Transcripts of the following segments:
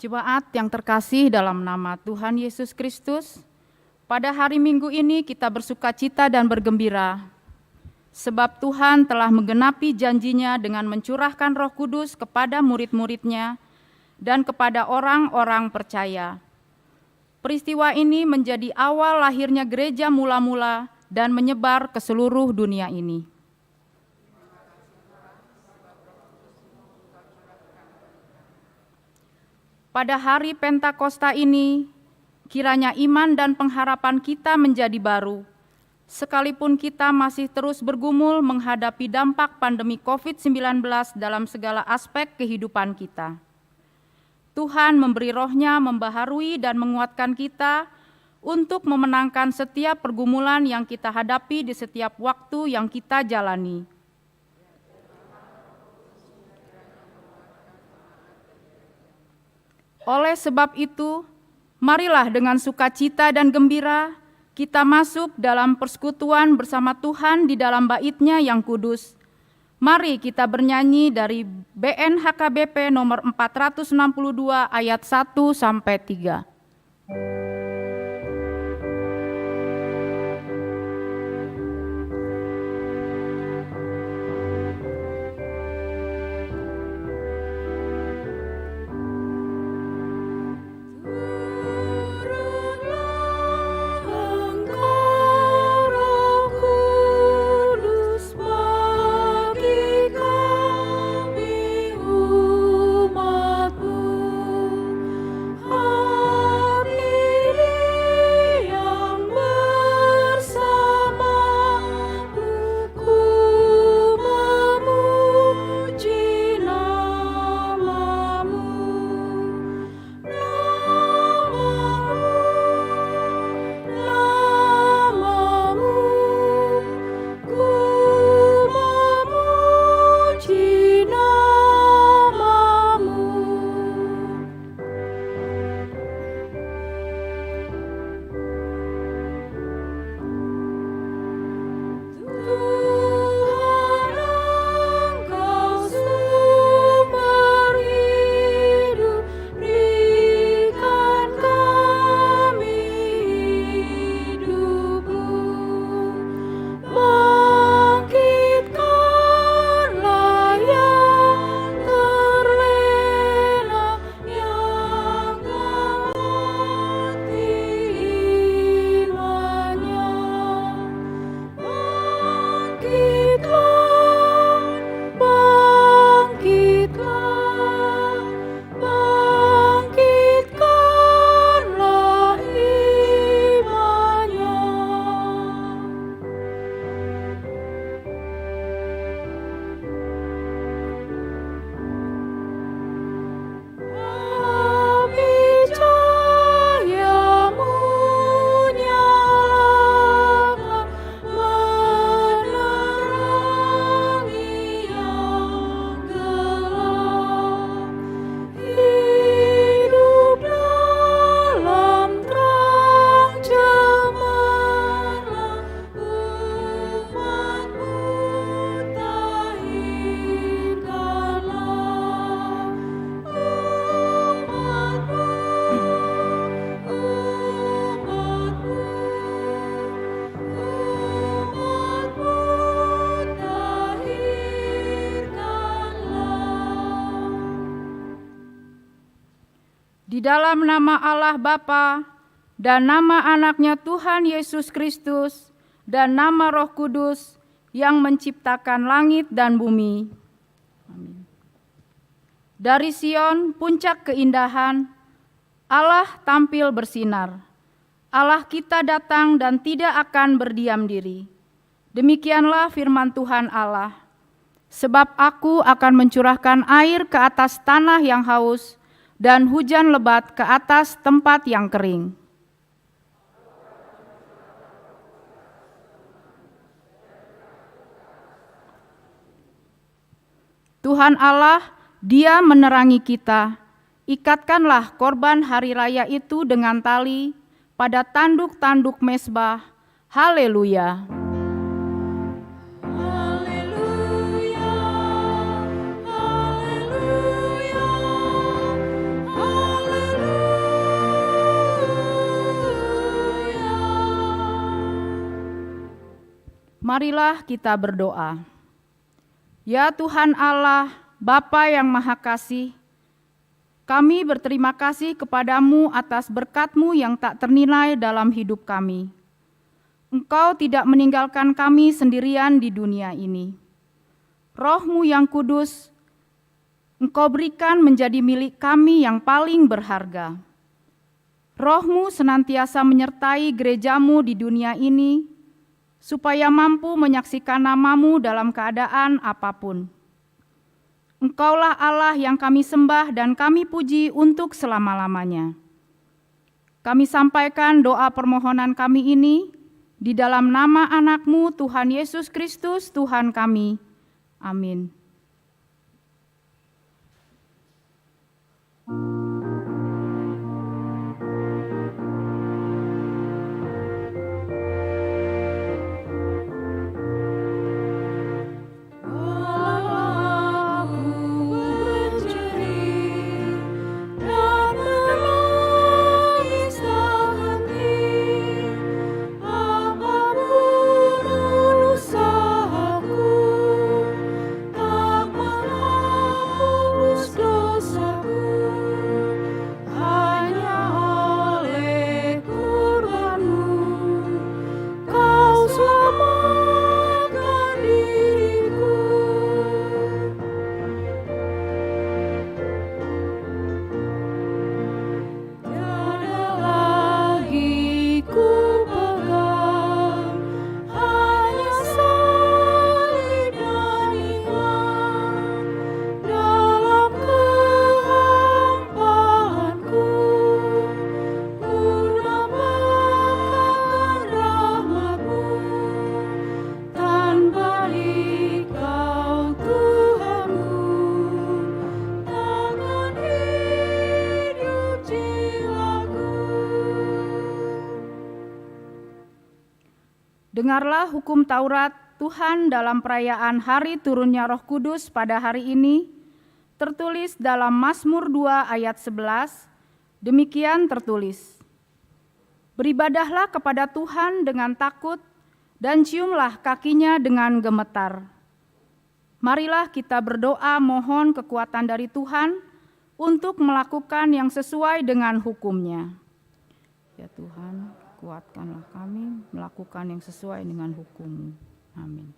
Jemaat yang terkasih dalam nama Tuhan Yesus Kristus, pada hari Minggu ini kita bersukacita dan bergembira, sebab Tuhan telah menggenapi janjinya dengan mencurahkan Roh Kudus kepada murid-muridnya dan kepada orang-orang percaya. Peristiwa ini menjadi awal lahirnya gereja mula-mula dan menyebar ke seluruh dunia ini. Pada hari Pentakosta ini, kiranya iman dan pengharapan kita menjadi baru, sekalipun kita masih terus bergumul menghadapi dampak pandemi COVID-19 dalam segala aspek kehidupan kita. Tuhan memberi Roh-Nya membaharui dan menguatkan kita untuk memenangkan setiap pergumulan yang kita hadapi di setiap waktu yang kita jalani. Oleh sebab itu, marilah dengan sukacita dan gembira kita masuk dalam persekutuan bersama Tuhan di dalam bait-Nya yang kudus. Mari kita bernyanyi dari BNHKBP nomor 462 ayat 1 sampai 3. Di dalam nama Allah Bapa dan nama Anaknya Tuhan Yesus Kristus dan nama Roh Kudus yang menciptakan langit dan bumi. Amin. Dari Sion, puncak keindahan, Allah tampil bersinar. Allah kita datang dan tidak akan berdiam diri. Demikianlah firman Tuhan Allah. Sebab aku akan mencurahkan air ke atas tanah yang haus, dan hujan lebat ke atas tempat yang kering. Tuhan Allah, Dia menerangi kita. Ikatkanlah korban hari raya itu dengan tali pada tanduk-tanduk mezbah. Haleluya. Haleluya. Marilah kita berdoa. Ya Tuhan Allah, Bapa yang Maha Kasih, kami berterima kasih kepadamu atas berkat-Mu yang tak ternilai dalam hidup kami. Engkau tidak meninggalkan kami sendirian di dunia ini. Roh-Mu yang kudus, Engkau berikan menjadi milik kami yang paling berharga. Roh-Mu senantiasa menyertai gereja-Mu di dunia ini, supaya mampu menyaksikan nama-Mu dalam keadaan apapun. Engkaulah Allah yang kami sembah dan kami puji untuk selama-lamanya. Kami sampaikan doa permohonan kami ini di dalam nama anak-Mu Tuhan Yesus Kristus Tuhan kami. Amin. Dengarlah hukum Taurat Tuhan dalam perayaan hari turunnya Roh Kudus pada hari ini, tertulis dalam Mazmur 2 ayat 11, demikian tertulis, beribadahlah kepada Tuhan dengan takut dan ciumlah kakinya dengan gemetar. Marilah kita berdoa mohon kekuatan dari Tuhan untuk melakukan yang sesuai dengan hukum-Nya. Ya Tuhan, kuatkanlah kami melakukan yang sesuai dengan hukum-Mu. Amin.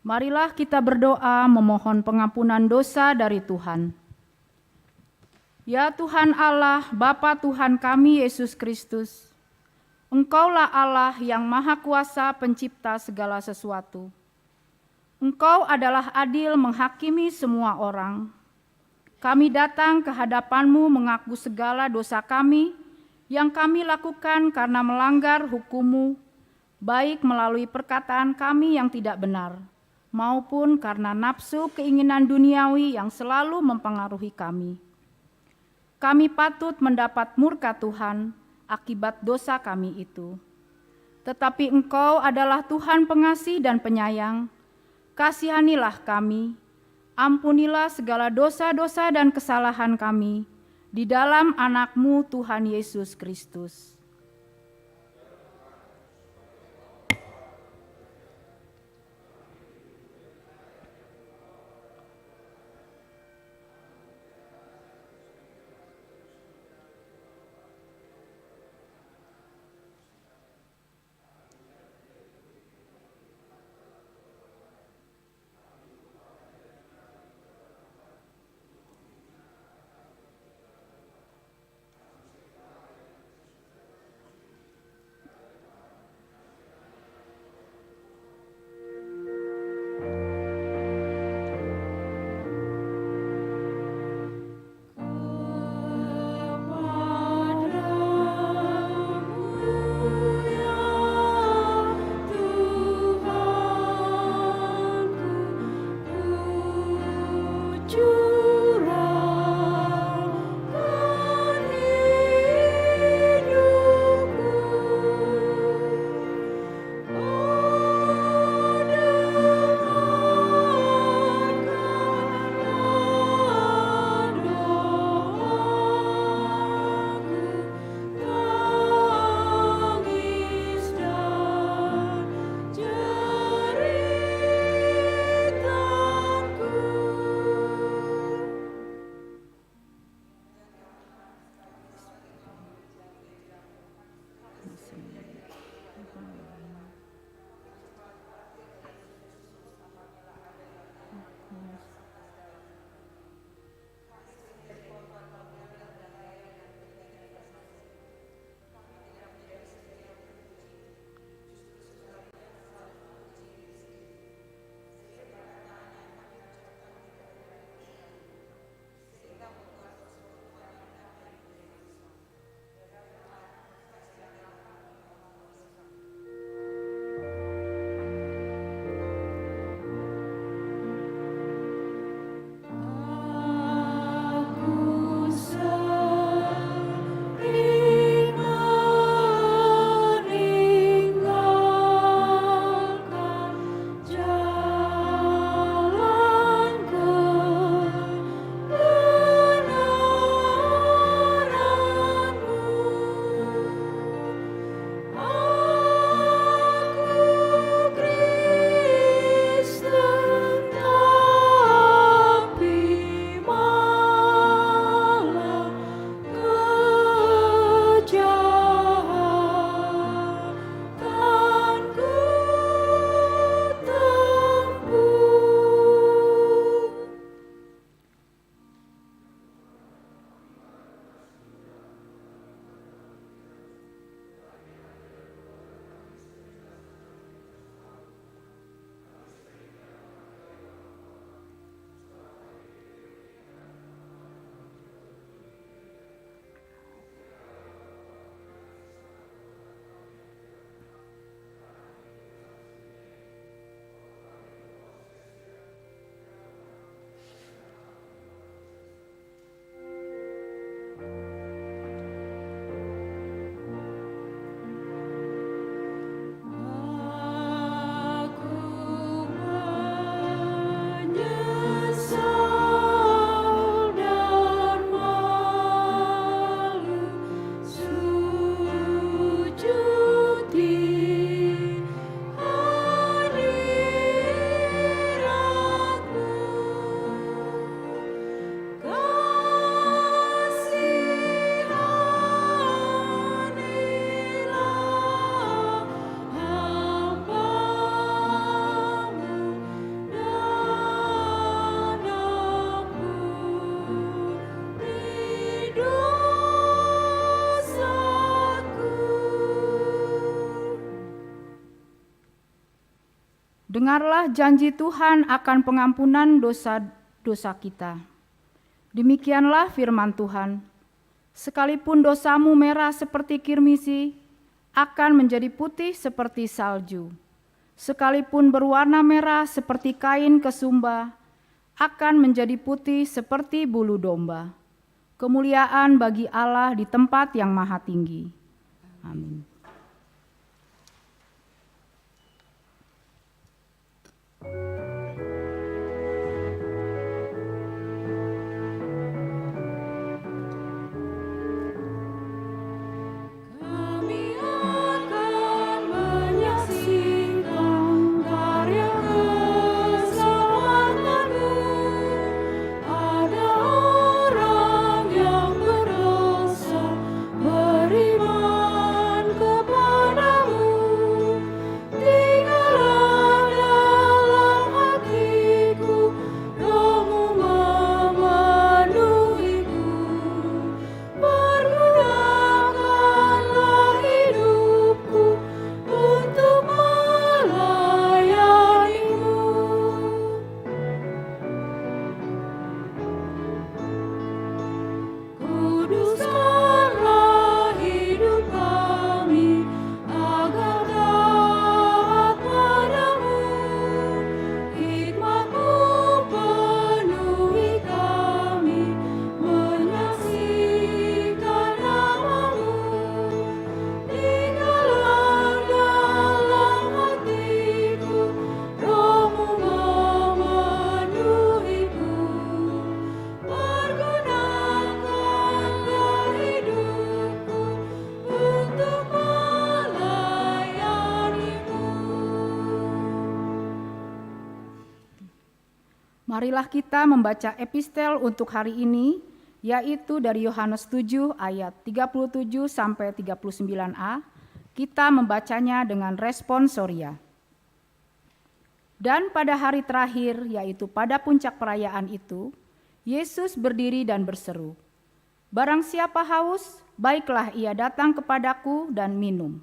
Marilah kita berdoa memohon pengampunan dosa dari Tuhan. Ya Tuhan Allah, Bapa Tuhan kami Yesus Kristus, Engkaulah Allah yang Maha Kuasa pencipta segala sesuatu. Engkau adalah adil menghakimi semua orang. Kami datang ke hadapan-Mu mengaku segala dosa kami yang kami lakukan karena melanggar hukum-Mu, baik melalui perkataan kami yang tidak benar, maupun karena nafsu keinginan duniawi yang selalu mempengaruhi kami. Kami patut mendapat murka Tuhan akibat dosa kami itu. Tetapi Engkau adalah Tuhan pengasih dan penyayang. Kasihanilah kami, ampunilah segala dosa-dosa dan kesalahan kami di dalam Anak-Mu Tuhan Yesus Kristus. Dengarlah janji Tuhan akan pengampunan dosa-dosa kita. Demikianlah firman Tuhan. Sekalipun dosamu merah seperti kirmisi, akan menjadi putih seperti salju. Sekalipun berwarna merah seperti kain kesumba, akan menjadi putih seperti bulu domba. Kemuliaan bagi Allah di tempat yang maha tinggi. Amin. Marilah kita membaca epistel untuk hari ini, yaitu dari Yohanes 7 ayat 37 sampai 39a. Kita membacanya dengan responsoria. Dan pada hari terakhir, yaitu pada puncak perayaan itu, Yesus berdiri dan berseru, "Barang siapa haus, baiklah ia datang kepadaku dan minum."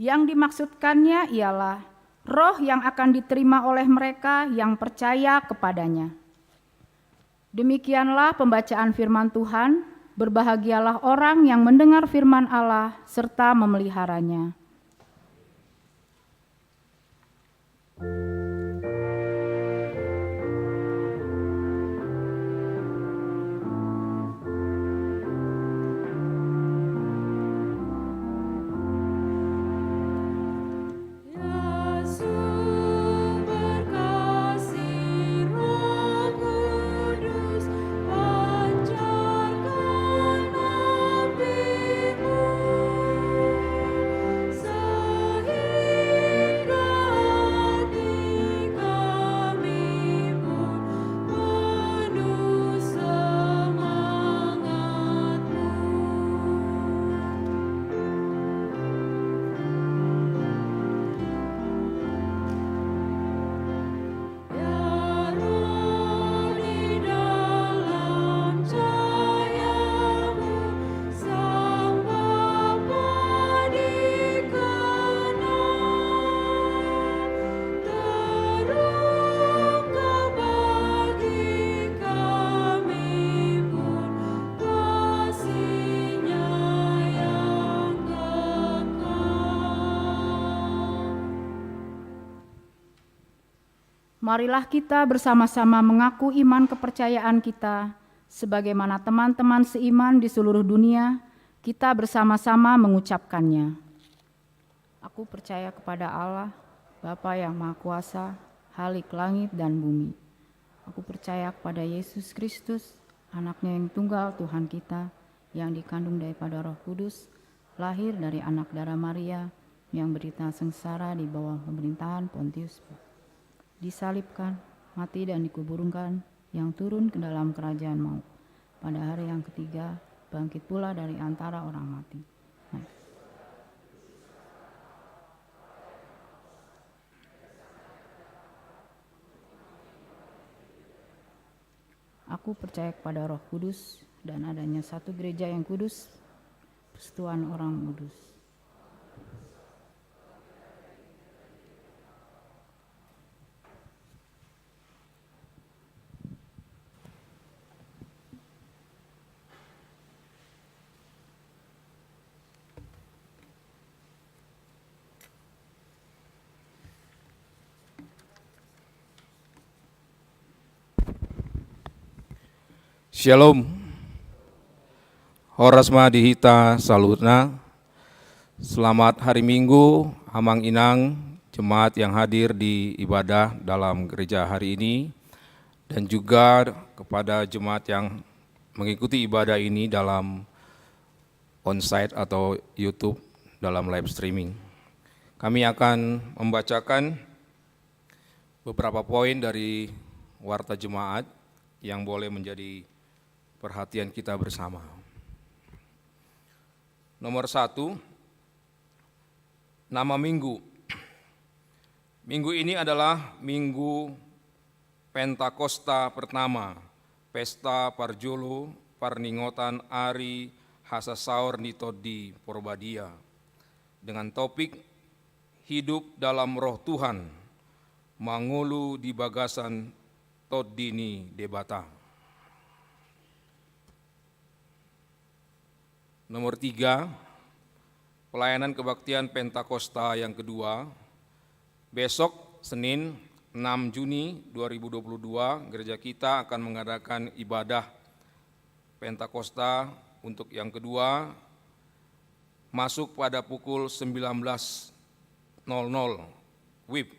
Yang dimaksudkannya ialah roh yang akan diterima oleh mereka yang percaya kepadanya. Demikianlah pembacaan firman Tuhan. Berbahagialah orang yang mendengar firman Allah serta memeliharanya. Marilah kita bersama-sama mengaku iman kepercayaan kita, sebagaimana teman-teman seiman di seluruh dunia, kita bersama-sama mengucapkannya. Aku percaya kepada Allah, Bapa yang Maha Kuasa, Khalik langit dan bumi. Aku percaya kepada Yesus Kristus, Anaknya yang tunggal Tuhan kita, yang dikandung daripada Roh Kudus, lahir dari anak darah Maria, yang berita sengsara di bawah pemerintahan Pontius Pilatus. Disalibkan, mati dan dikuburkan, yang turun ke dalam kerajaan maut. Pada hari yang ketiga, bangkit pula dari antara orang mati. Aku percaya kepada Roh Kudus dan adanya satu gereja yang kudus, persekutuan orang kudus. Shalom, Horas Madihita Salutna. Selamat hari Minggu, Amang Inang, jemaat yang hadir di ibadah dalam gereja hari ini, dan juga kepada jemaat yang mengikuti ibadah ini dalam onsite atau YouTube dalam live streaming. Kami akan membacakan beberapa poin dari Warta Jemaat yang boleh menjadi perhatian kita bersama. Nomor 1, nama minggu. Minggu ini adalah Minggu Pentakosta pertama, Pesta Parjolo Parningotan Ari Hasasaur Nito di Porbadia, dengan topik Hidup dalam Roh Tuhan, Mangulu di Bagasan Todini Debata. Nomor 3, pelayanan kebaktian Pentakosta yang kedua. Besok Senin 6 Juni 2022 gereja kita akan mengadakan ibadah Pentakosta untuk yang kedua, masuk pada pukul 19.00 WIB,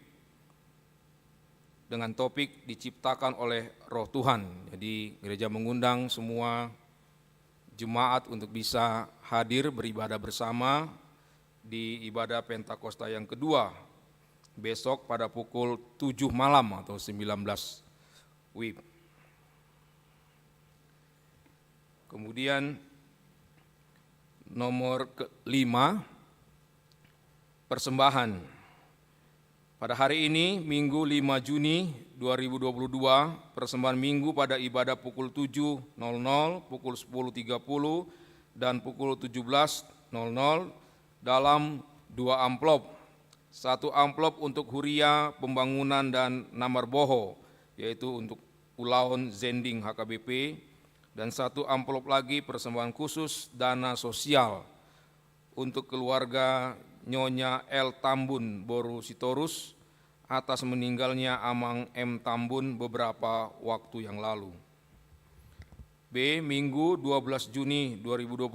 dengan topik diciptakan oleh Roh Tuhan. Jadi gereja mengundang semua jemaat untuk bisa hadir beribadah bersama di ibadah Pentakosta yang kedua besok pada pukul 7 malam atau 19 WIB. Kemudian nomor 5, persembahan. Pada hari ini Minggu 5 Juni 2022, persembahan minggu pada ibadah pukul 7.00, pukul 10.30, dan pukul 17.00 dalam 2 amplop. 1 amplop untuk huria, pembangunan, dan namar boho, yaitu untuk Ulaon Zending HKBP, dan 1 amplop lagi persembahan khusus dana sosial untuk keluarga Nyonya L. Tambun Boru Sitorus atas meninggalnya Amang M. Tambun beberapa waktu yang lalu. B. Minggu 12 Juni 2022,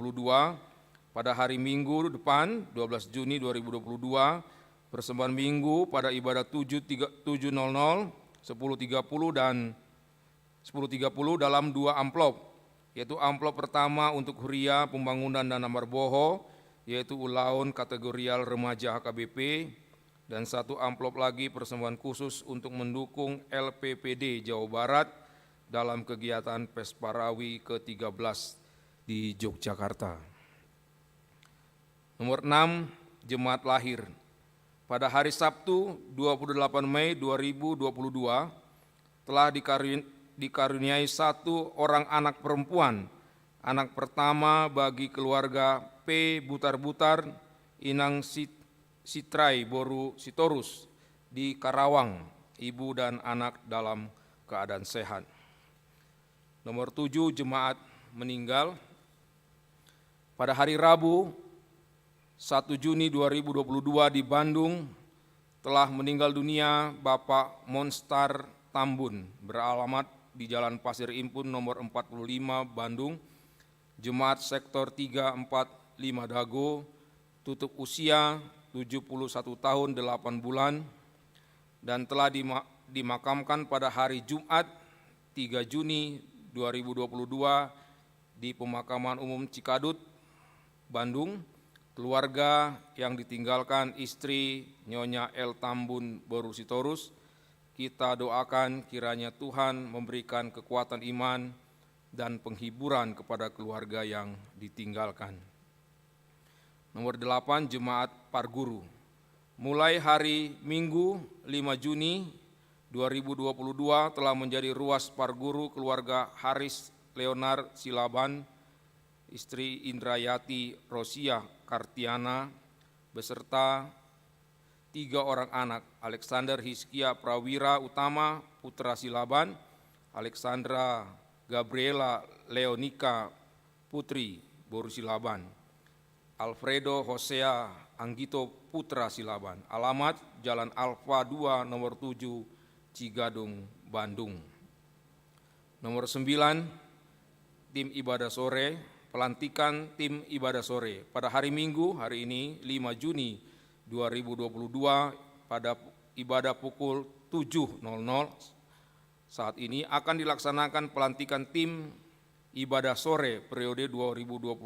pada hari Minggu depan 12 Juni 2022, persembahan minggu pada ibadah 7.00, 10.30, dan 10.30 dalam 2 amplop, yaitu amplop pertama untuk huria, pembangunan, dan namar boho, yaitu Ulaun kategorial remaja HKBP, dan 1 amplop lagi persembahan khusus untuk mendukung LPPD Jawa Barat dalam kegiatan Pesparawi ke-13 di Yogyakarta. Nomor 6, jemaat lahir. Pada hari Sabtu 28 Mei 2022 telah dikaruniai 1 orang anak perempuan, anak pertama bagi keluarga P. Butar-Butar Inang Sitrai Boru Sitorus di Karawang, ibu dan anak dalam keadaan sehat. Nomor 7, jemaat meninggal. Pada hari Rabu 1 Juni 2022 di Bandung telah meninggal dunia Bapak Monstar Tambun, beralamat di Jalan Pasir Impun nomor 45 Bandung, jemaat sektor 345 Dago, tutup usia 71 tahun 8 bulan, dan telah dimakamkan pada hari Jumat 3 Juni 2022 di Pemakaman Umum Cikadut, Bandung. Keluarga yang ditinggalkan istri Nyonya L. Tambun Boru Sitorus, kita doakan kiranya Tuhan memberikan kekuatan iman dan penghiburan kepada keluarga yang ditinggalkan. Nomor 8, jemaat Parguru. Mulai hari Minggu 5 Juni 2022 telah menjadi ruas parguru keluarga Haris Leonard Silaban, istri Indrayati Rosia Kartiana, beserta 3 orang anak, Alexander Hiskia Prawira Utama putra Silaban, Alexandra Gabriela Leonika putri Boru Silaban, Alfredo Hosea Anggito putra Silaban. Alamat Jalan Alfa 2 nomor 7 Cigadung, Bandung. Nomor 9, tim ibadah sore, pelantikan tim ibadah sore. Pada hari Minggu, hari ini 5 Juni 2022 pada ibadah pukul 7.00 saat ini akan dilaksanakan pelantikan tim ibadah sore periode 2022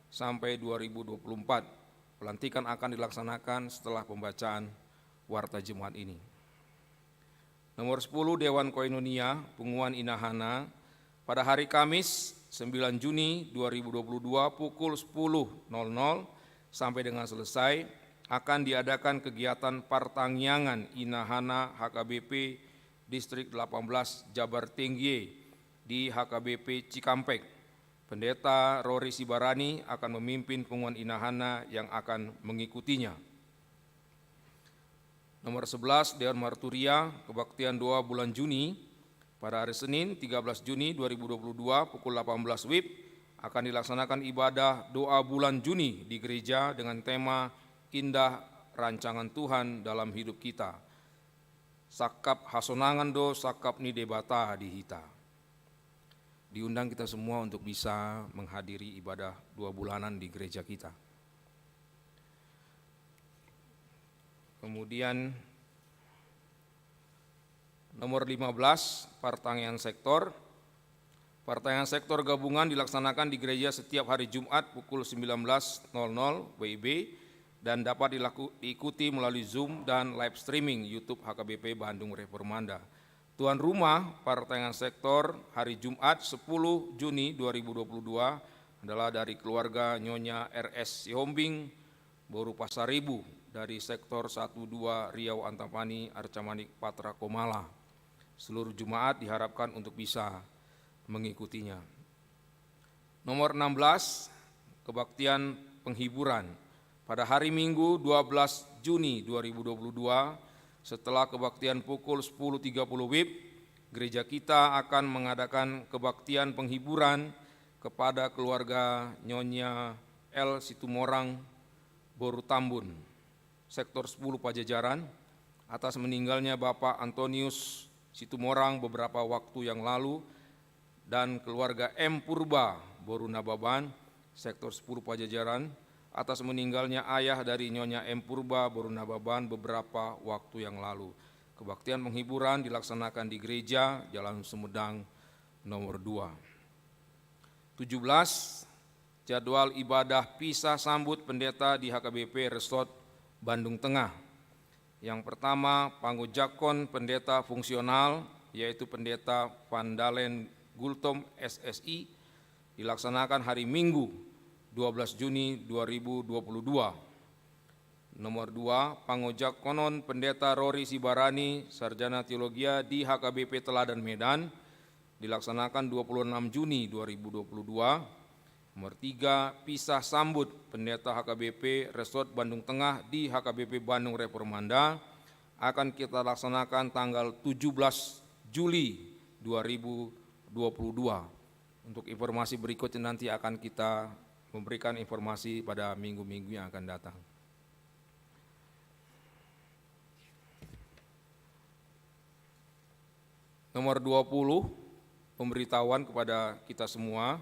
sampai 2024. Pelantikan akan dilaksanakan setelah pembacaan warta Jemaat ini. Nomor 10, Dewan Koinonia Punguan Inahana pada hari Kamis 9 Juni 2022 pukul 10.00 sampai dengan selesai akan diadakan kegiatan Partangyangan Inahana HKBP Distrik 18 Jabar Tenggie di HKBP Cikampek. Pendeta Rory Sibarani akan memimpin Punguan Inahana yang akan mengikutinya. Nomor 11, Dewan Marturia Kebaktian Doa bulan Juni pada hari Senin 13 Juni 2022 pukul 18 WIB akan dilaksanakan ibadah doa bulan Juni di gereja dengan tema Indah Rancangan Tuhan dalam Hidup Kita. Sakap hasonangan do sakap ni debata dihita. Diundang kita semua untuk bisa menghadiri ibadah 2 bulanan di gereja kita. Kemudian nomor 15, Partangyangan Sektor. Partangyangan Sektor gabungan dilaksanakan di gereja setiap hari Jumat pukul 19.00 WIB dan dapat diikuti melalui Zoom dan live streaming YouTube HKBP Bandung Reformanda. Tuan rumah Partangyangan Sektor hari Jumat 10 Juni 2022 adalah dari keluarga Nyonya RS Sihombing, Boru Pasaribu, dari Sektor 12 Riau Antapani, Arcamanik, Patra Komala. Seluruh jemaat diharapkan untuk bisa mengikutinya. Nomor 16, Kebaktian Penghiburan. Pada hari Minggu 12 Juni 2022, setelah kebaktian pukul 10.30 WIB, gereja kita akan mengadakan kebaktian penghiburan kepada keluarga Nyonya L. Situmorang, Boru Tambun, Sektor 10 Pajajaran, atas meninggalnya Bapak Antonius Situmorang beberapa waktu yang lalu, dan keluarga M. Purba, Boru Nababan, Sektor 10 Pajajaran, atas meninggalnya ayah dari Nyonya M. Purba, Boru Nababan beberapa waktu yang lalu. Kebaktian penghiburan dilaksanakan di gereja Jalan Sumedang nomor 2. 17, jadwal ibadah pisah sambut pendeta di HKBP Resort Bandung Tengah. Yang pertama, Panggojakon pendeta fungsional, yaitu pendeta Vandalen Gultom SSI, dilaksanakan hari Minggu 12 Juni 2022. Nomor 2, Panggojakonon pendeta Rory Sibarani, Sarjana Teologia di HKBP Teladan Medan, dilaksanakan 26 Juni 2022. Nomor 3, pisah sambut pendeta HKBP Resort Bandung Tengah di HKBP Bandung Reformanda akan kita laksanakan tanggal 17 Juli 2022. Untuk informasi berikutnya nanti akan kita memberikan informasi pada minggu-minggu yang akan datang. Nomor 20, pemberitahuan kepada kita semua.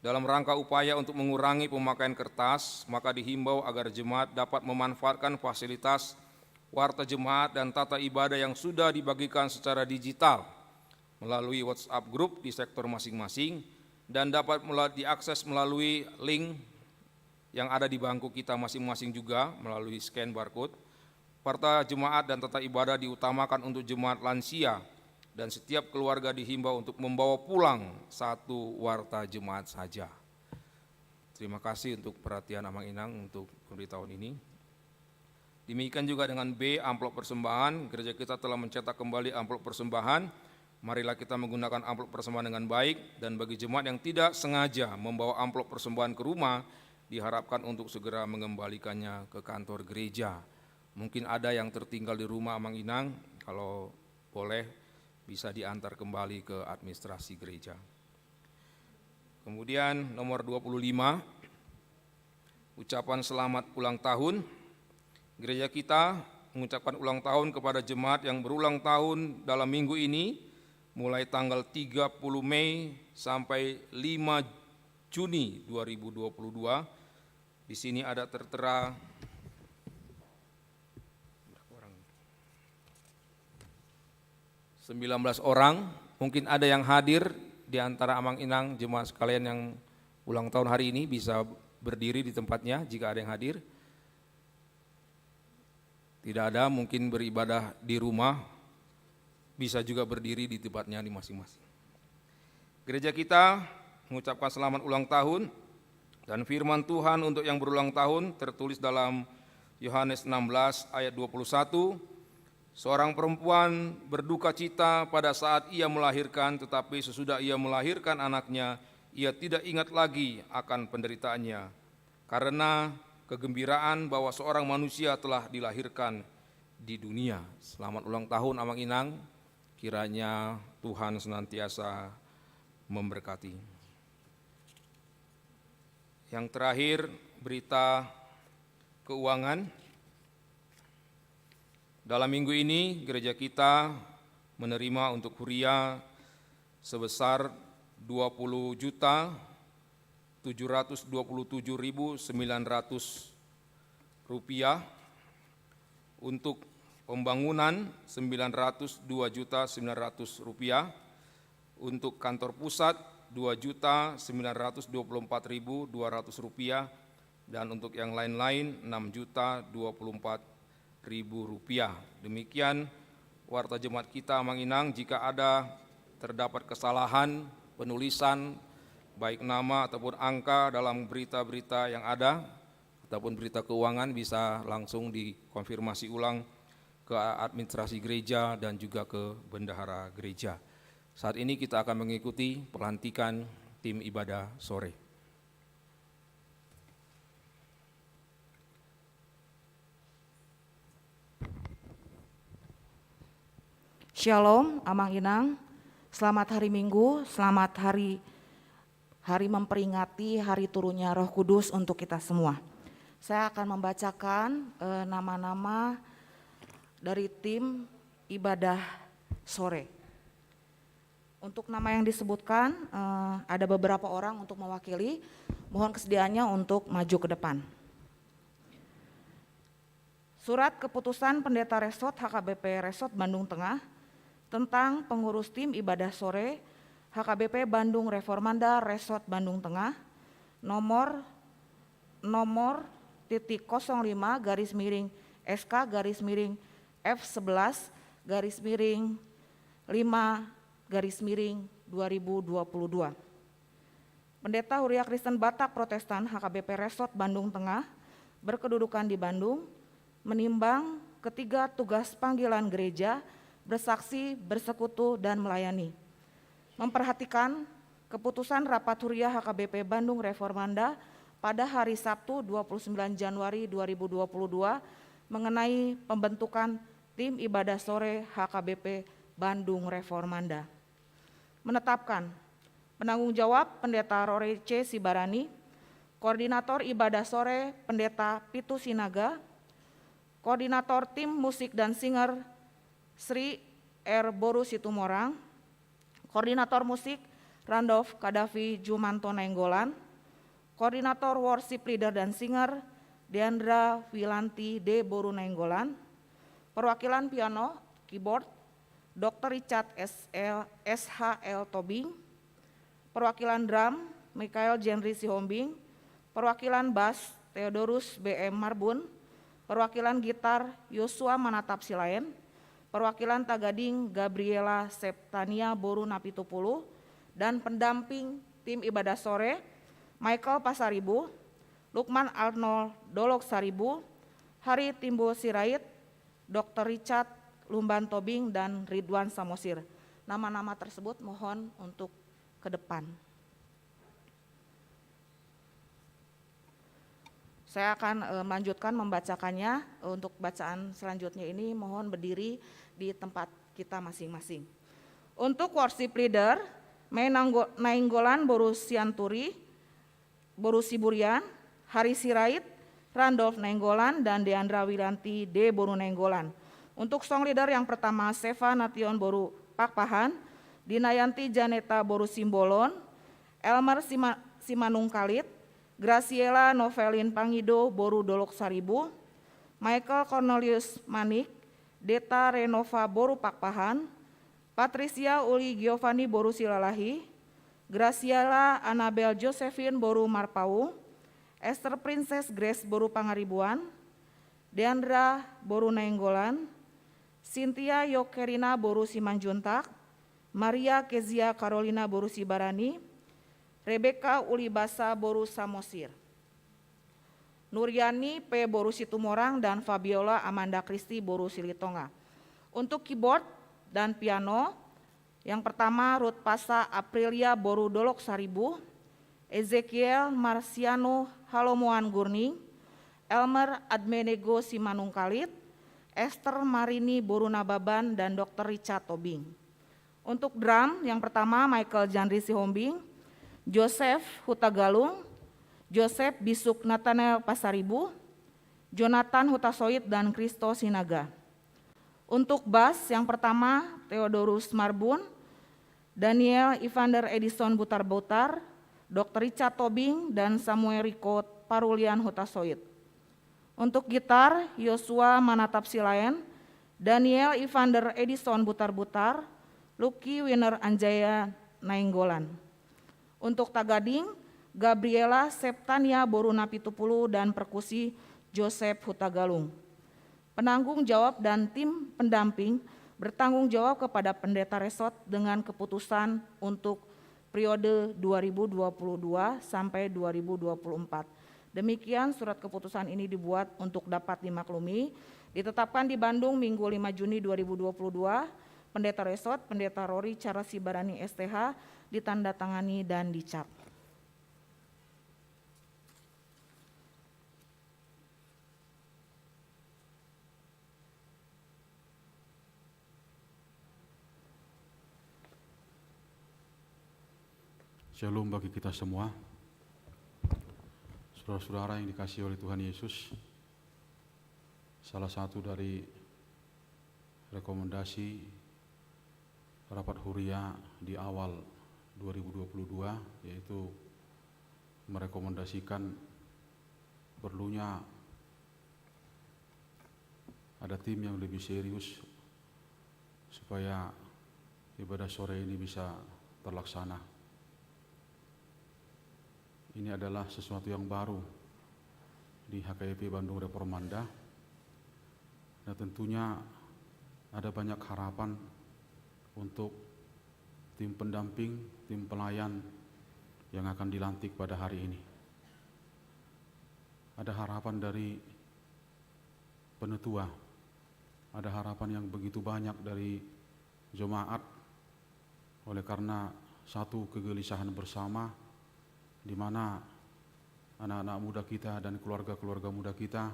Dalam rangka upaya untuk mengurangi pemakaian kertas, maka dihimbau agar jemaat dapat memanfaatkan fasilitas warta jemaat dan tata ibadah yang sudah dibagikan secara digital melalui WhatsApp group di sektor masing-masing dan dapat diakses melalui link yang ada di bangku kita masing-masing juga melalui scan barcode. Warta jemaat dan tata ibadah diutamakan untuk jemaat lansia dan setiap keluarga dihimbau untuk membawa pulang 1 warta jemaat saja. Terima kasih untuk perhatian Amang Inang untuk pemberitahuan ini. Demikian juga dengan B, amplop persembahan. Gereja kita telah mencetak kembali amplop persembahan. Marilah kita menggunakan amplop persembahan dengan baik, dan bagi jemaat yang tidak sengaja membawa amplop persembahan ke rumah, diharapkan untuk segera mengembalikannya ke kantor gereja. Mungkin ada yang tertinggal di rumah Amang Inang, kalau boleh bisa diantar kembali ke administrasi gereja. Kemudian nomor 25, ucapan selamat ulang tahun. Gereja kita mengucapkan ulang tahun kepada jemaat yang berulang tahun dalam minggu ini, mulai tanggal 30 Mei sampai 5 Juni 2022. Di sini ada tertera 19 orang. Mungkin ada yang hadir di antara Amang Inang jemaat sekalian yang ulang tahun hari ini, bisa berdiri di tempatnya jika ada yang hadir. Tidak ada, mungkin beribadah di rumah, bisa juga berdiri di tempatnya di masing-masing. Gereja kita mengucapkan selamat ulang tahun, dan firman Tuhan untuk yang berulang tahun tertulis dalam Yohanes 16 ayat 21. Seorang perempuan berduka cita pada saat ia melahirkan, tetapi sesudah ia melahirkan anaknya, ia tidak ingat lagi akan penderitaannya, karena kegembiraan bahwa seorang manusia telah dilahirkan di dunia. Selamat ulang tahun Amang Inang, kiranya Tuhan senantiasa memberkati. Yang terakhir, berita keuangan. Dalam minggu ini gereja kita menerima untuk kuria sebesar 20.727.900 rupiah, untuk pembangunan 902.900 rupiah, untuk kantor pusat 2.924.200 rupiah, dan untuk yang lain-lain 6.024.000 rupiah. Demikian warta jemaat kita Amang Inang. Jika ada terdapat kesalahan penulisan baik nama ataupun angka dalam berita-berita yang ada ataupun berita keuangan, bisa langsung dikonfirmasi ulang ke administrasi gereja dan juga ke bendahara gereja. Saat ini kita akan mengikuti pelantikan tim ibadah sore. Shalom, Amang Inang. Selamat hari Minggu, selamat hari memperingati hari turunnya Roh Kudus untuk kita semua. Saya akan membacakan nama-nama dari tim ibadah sore. Untuk nama yang disebutkan ada beberapa orang untuk mewakili. Mohon kesediaannya untuk maju ke depan. Surat keputusan Pendeta Resort HKBP Resort Bandung Tengah tentang pengurus tim ibadah sore HKBP Bandung Reformanda Resort Bandung Tengah nomor .5-F11-F/5-2022. Pendeta Huria Kristen Batak Protestan HKBP Resort Bandung Tengah berkedudukan di Bandung menimbang ketiga tugas panggilan gereja bersaksi, bersekutu, dan melayani. Memperhatikan keputusan Rapat Huria HKBP Bandung Reformanda pada hari Sabtu 29 Januari 2022 mengenai pembentukan tim ibadah sore HKBP Bandung Reformanda. Menetapkan penanggung jawab Pendeta Rore C. Sibarani, Koordinator Ibadah Sore Pendeta Pitu Sinaga, Koordinator Tim Musik dan Singer Sri R. Boru Situmorang, Koordinator Musik Randolph Kadafi Jumanto Nainggolan, Koordinator Worship Leader dan Singer Deandra Wilanti D. Boru Nainggolan, Perwakilan Piano, Keyboard Dr. Richard SHL Tobing, Perwakilan Drum Michael Jenry Sihombing, Perwakilan Bass Theodorus BM Marbun, Perwakilan Gitar Yosua Manatap Silaen, Perwakilan Tagading Gabriela Septania Boru Napitupulu, dan pendamping tim ibadah sore Michael Pasaribu, Lukman Arnold Dolok Saribu, Hari Timbul Sirait, Dr. Richard Lumban Tobing, dan Ridwan Samosir. Nama-nama tersebut mohon untuk ke depan. Saya akan melanjutkan membacakannya. Untuk bacaan selanjutnya ini mohon berdiri di tempat kita masing-masing. Untuk worship leader, Mei Nainggolan Boru Sianturi, Boru Siburian, Hari Sirait, Randolph Nainggolan, dan Deandra Wilanti D. Boru Nainggolan. Untuk song leader yang pertama, Seva Nation Boru Pakpahan, Dinayanti Janeta Boru Simbolon, Elmer Simanungkalit, Graciela Novelin Pangido Boru Dolok Saribu, Michael Cornelius Manik, Deta Renova Boru Pakpahan, Patricia Uli Giovanni Boru Silalahi, Graciela Anabel Josephine Boru Marpau, Esther Princess Grace Boru Pangaribuan, Deandra Boru Nainggolan, Cynthia Yokerina Boru Simanjuntak, Maria Kezia Carolina Boru Sibarani, Rebecca Ulibasa Boru Samosir, Nuryani P. Boru Situmorang, dan Fabiola Amanda Kristi Boru Silitonga. Untuk keyboard dan piano, yang pertama Ruth Pasa Aprilia Boru Dolok Saribu, Ezekiel Marciano Halomoan Gurning, Elmer Admenego Simanungkalit, Esther Marini Boru Nababan, dan Dr. Richard Tobing. Untuk drum, yang pertama Michael Jandri Sihombing, Joseph Hutagalung, Joseph Bisuk Nathanael Pasaribu, Jonathan Hutasoid, dan Kristo Sinaga. Untuk bass, yang pertama Theodorus Marbun, Daniel Evander Edison Butar-Butar, Dr. Richard Tobing, dan Samuel Rico Parulian Hutasoid. Untuk gitar, Yosua Manatap Silayan, Daniel Evander Edison Butar-Butar, Lucky Winner Anjaya Nainggolan. Untuk tagading, Gabriela Septania Boru Napitupulu, dan perkusi Joseph Hutagalung. Penanggung jawab dan tim pendamping bertanggung jawab kepada Pendeta Resort dengan keputusan untuk periode 2022 sampai 2024. Demikian surat keputusan ini dibuat untuk dapat dimaklumi. Ditetapkan di Bandung Minggu 5 Juni 2022, Pendeta Resort, Pendeta Rory Charles Sibarani STH, ditandatangani dan dicap. Shalom bagi kita semua. Saudara-saudara yang dikasihi oleh Tuhan Yesus, salah satu dari rekomendasi rapat Huria di awal 2022 yaitu merekomendasikan perlunya ada tim yang lebih serius supaya ibadah sore ini bisa terlaksana. Ini adalah sesuatu yang baru di HKIP Bandung Reformanda, dan tentunya ada banyak harapan untuk tim pendamping, tim pelayan yang akan dilantik pada hari ini. Ada harapan dari penetua, ada harapan yang begitu banyak dari jemaat, oleh karena satu kegelisahan bersama di mana anak-anak muda kita dan keluarga-keluarga muda kita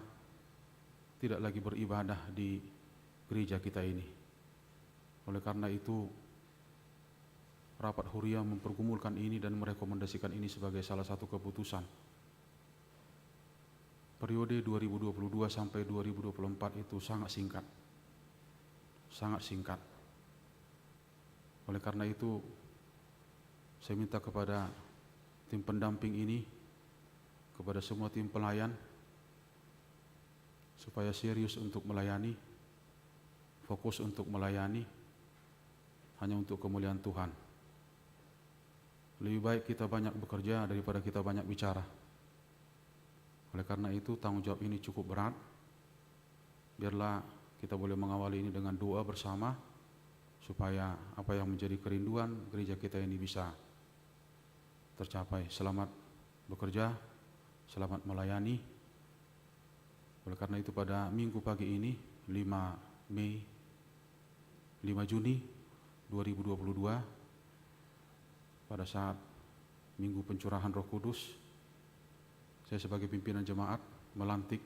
tidak lagi beribadah di gereja kita ini. Oleh karena itu, rapat Huria mempergumulkan ini dan merekomendasikan ini sebagai salah satu keputusan. Periode 2022 sampai 2024 itu sangat singkat. Sangat singkat. Oleh karena itu, saya minta kepada tim pendamping ini, kepada semua tim pelayan, supaya serius untuk melayani, fokus untuk melayani, hanya untuk kemuliaan Tuhan. Lebih baik kita banyak bekerja daripada kita banyak bicara. Oleh karena itu, tanggung jawab ini cukup berat. Biarlah kita boleh mengawali ini dengan doa bersama, supaya apa yang menjadi kerinduan gereja kita ini bisa tercapai. Selamat bekerja, selamat melayani. Oleh karena itu pada minggu pagi ini 5 Juni 2022 pada saat Minggu Pencurahan Roh Kudus, saya sebagai pimpinan jemaat melantik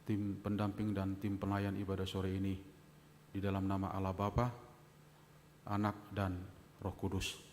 tim pendamping dan tim pelayan ibadah sore ini di dalam nama Allah Bapa, Anak, dan Roh Kudus.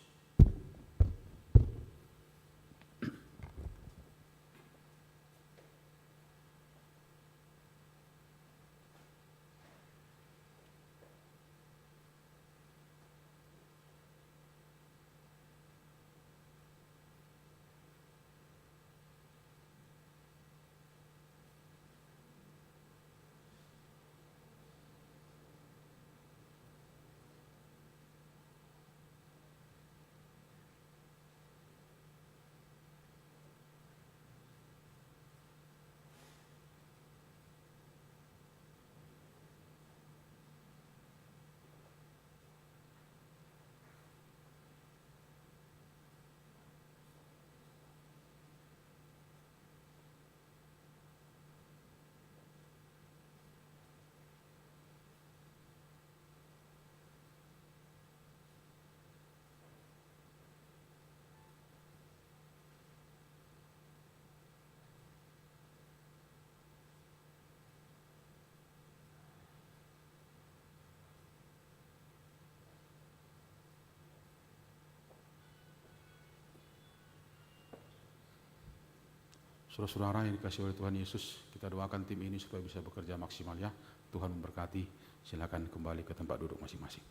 Saudara-saudara yang dikasihi oleh Tuhan Yesus, kita doakan tim ini supaya bisa bekerja maksimal ya. Tuhan memberkati. Silakan kembali ke tempat duduk masing-masing.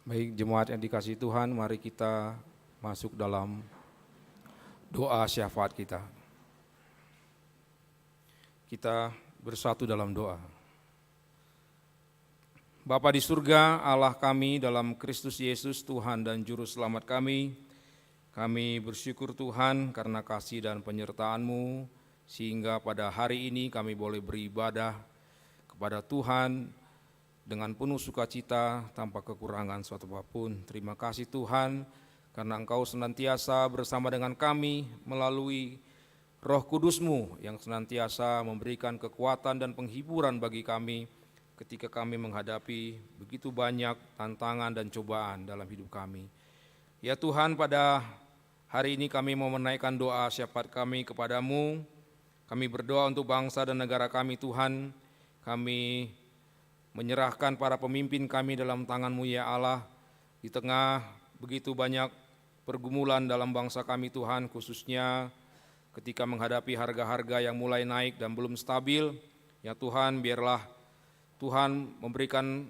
Baik, jemaat yang dikasihi Tuhan, mari kita masuk dalam doa syafaat kita. Kita bersatu dalam doa. Bapa di surga, Allah kami dalam Kristus Yesus, Tuhan dan Juru Selamat kami bersyukur Tuhan karena kasih dan penyertaan-Mu, sehingga pada hari ini kami boleh beribadah kepada Tuhan dengan penuh sukacita tanpa kekurangan suatu apapun. Terima kasih Tuhan, karena Engkau senantiasa bersama dengan kami melalui Roh Kudus-Mu yang senantiasa memberikan kekuatan dan penghiburan bagi kami ketika kami menghadapi begitu banyak tantangan dan cobaan dalam hidup kami. Ya Tuhan, pada hari ini kami mau menaikkan doa syafaat kami kepadamu. Kami berdoa untuk bangsa dan negara kami Tuhan. Kami menyerahkan para pemimpin kami dalam tangan-Mu ya Allah. Di tengah begitu banyak pergumulan dalam bangsa kami Tuhan, khususnya ketika menghadapi harga-harga yang mulai naik dan belum stabil. Ya Tuhan, biarlah Tuhan memberikan